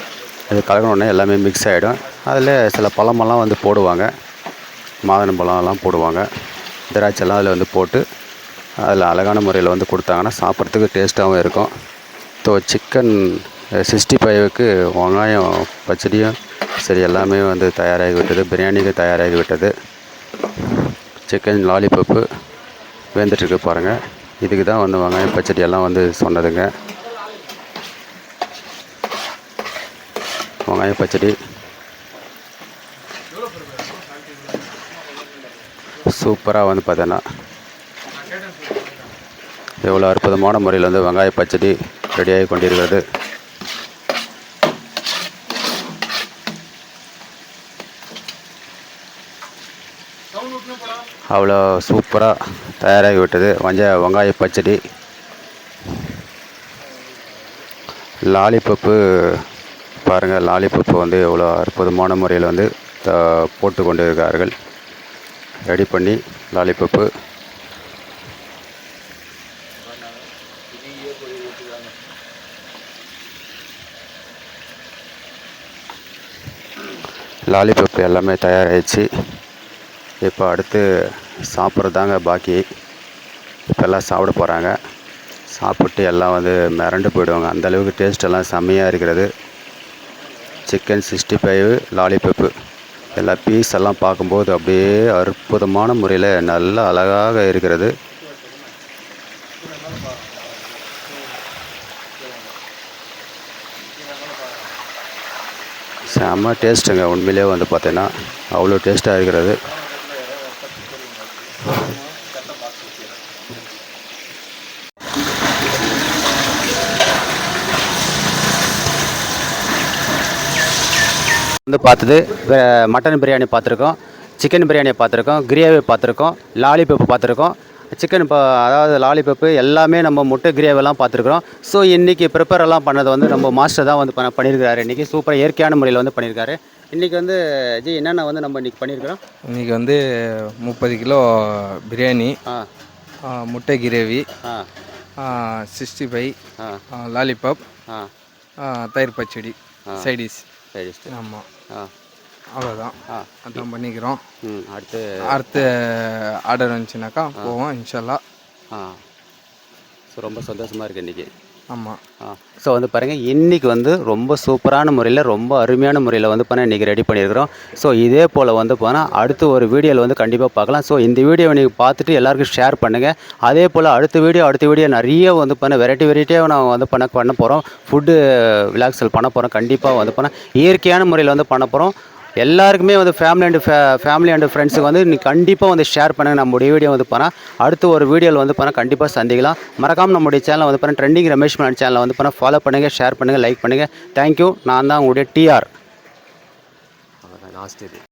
அது கலக்கணுன்னே எல்லாமே மிக்ஸ் ஆகிடும். அதில் சில பழமெல்லாம் வந்து போடுவாங்க. மாதுளம்பழம்லாம் போடுவாங்க. திராட்சைலாம் அதில் வந்து போட்டு அதில் அழகான முறையில் வந்து கொடுத்தாங்கன்னா சாப்பிட்றதுக்கு டேஸ்ட்டாகவும் இருக்கும். ஸோ சிக்கன் 65க்கு வெங்காயம் பச்சடியும் சரி எல்லாமே வந்து தயாராகி விட்டது. பிரியாணிக்கு தயாராகி விட்டது. சிக்கன் லாலிபப்பு வெந்துட்டுருக்கு பாருங்கள். இதுக்கு தான் வந்து வெங்காயம் பச்சடி எல்லாம் வந்து சொன்னதுங்க. வெங்காயம் பச்சடி சூப்பராக வந்து பார்த்தோன்னா எவ்வளோ அற்புதமான முறையில் வந்து வெங்காய பச்சடி ரெடியாகி கொண்டிருக்கிறது. அவ்வளோ சூப்பராக தயாராகி விட்டது வெங்காய பச்சடி. லாலிபப்பு பாருங்கள். லாலிபப்பு வந்து எவ்வளோ அற்புதமான முறையில் வந்து போட்டு கொண்டு இருக்கார்கள். ரெடி பண்ணி லாலிபப்பு லாலிபப்பு எல்லாமே தயாராகிடுச்சு. இப்போ அடுத்து சாப்பிட்றதாங்க பாக்கி. இப்போ எல்லாம் சாப்பிட போகிறாங்க. சாப்பிட்டு எல்லாம் வந்து மிரண்டு போயிடுவாங்க. அந்தளவுக்கு டேஸ்ட் எல்லாம் செம்மையாக இருக்கிறது. சிக்கன் 65 லாலிபப்பு எல்லா பீஸ் எல்லாம் பார்க்கும்போது அப்படியே அற்புதமான முறையில் நல்லா அழகாக இருக்கிறது. செம்ம டேஸ்ட்டுங்க. உண்மையிலே வந்து பார்த்தீங்கன்னா அவ்வளோ டேஸ்ட்டாக இருக்கிறது. வந்து பார்த்தது மட்டன் பிரியாணி பார்த்துருக்கோம், சிக்கன் பிரியாணியை பார்த்துருக்கோம், கிரேவி பார்த்துருக்கோம், லாலிபப்பு பார்த்துருக்கோம். சிக்கன் அதாவது லாலிபப்பு எல்லாமே நம்ம முட்டை கிரேவெல்லாம் பார்த்துருக்குறோம். ஸோ இன்றைக்கி ப்ரிப்பேரெல்லாம் பண்ணது வந்து நம்ம மாஸ்டர் தான் வந்து பண்ணியிருக்காரு. இன்றைக்கி சூப்பராக இயற்கையான முறையில் வந்து பண்ணியிருக்காரு. இன்றைக்கி வந்து என்னென்ன வந்து நம்ம இன்றைக்கி பண்ணியிருக்கிறோம். இன்றைக்கி வந்து 30 கிலோ பிரியாணி, முட்டை கிரேவி, 65 லாலிபாப், தயிர் பச்சடி, சைடிஷ். ஆமாம், அவ்வளோதான். அதான் பண்ணிக்கிறோம். அடுத்து ஆர்டர் வந்துச்சுனாக்கா போவோம் இன்ஷால்லா. ஸோ ரொம்ப சந்தோஷமாக இருக்குது இன்றைக்கி. ஆமாம். ஸோ வந்து பாருங்கள் இன்றைக்கி வந்து ரொம்ப சூப்பரான முறையில் ரொம்ப அருமையான முறையில் வந்து பண்ண இன்றைக்கி ரெடி பண்ணியிருக்கிறோம். ஸோ இதே போல் வந்து போனால் அடுத்து ஒரு வீடியோவில் வந்து கண்டிப்பாக பார்க்கலாம். ஸோ இந்த வீடியோவை நீங்கள் பார்த்துட்டு எல்லாருக்கும் ஷேர் பண்ணுங்கள். அதே போல் அடுத்த வீடியோ நிறைய வந்து பண்ண வெரைட்டியாக நான் வந்து பண்ண போகிறோம். ஃபுட்டு விலாக்ஸில் பண்ண போகிறோம். கண்டிப்பாக வந்து பண்ண இயற்கையான முறையில் வந்து பண்ண போகிறோம். எல்லாருக்குமே வந்து ஃபேமிலி அண்ட் ஃப்ரெண்ட்ஸுக்கு வந்து நீ கண்டிப்பாக வந்து ஷேர் பண்ணுங்கள். நம்முடைய வீடியோ வந்து பண்ணால் அடுத்து ஒரு வீடியோவில் வந்து பண்ணால் கண்டிப்பாக சந்திக்கலாம். மறக்காமல் நம்முடைய சேனலை வந்து பண்ண ட்ரெண்டிங் ரமேஷ் மலன் சேனலை வந்து பண்ணால் ஃபாலோ பண்ணுங்கள், ஷேர் பண்ணுங்கள், லைக் பண்ணுங்கள். தேங்க்யூ. நான் தான் உங்களுடைய டிஆர். லாஸ்ட் இது.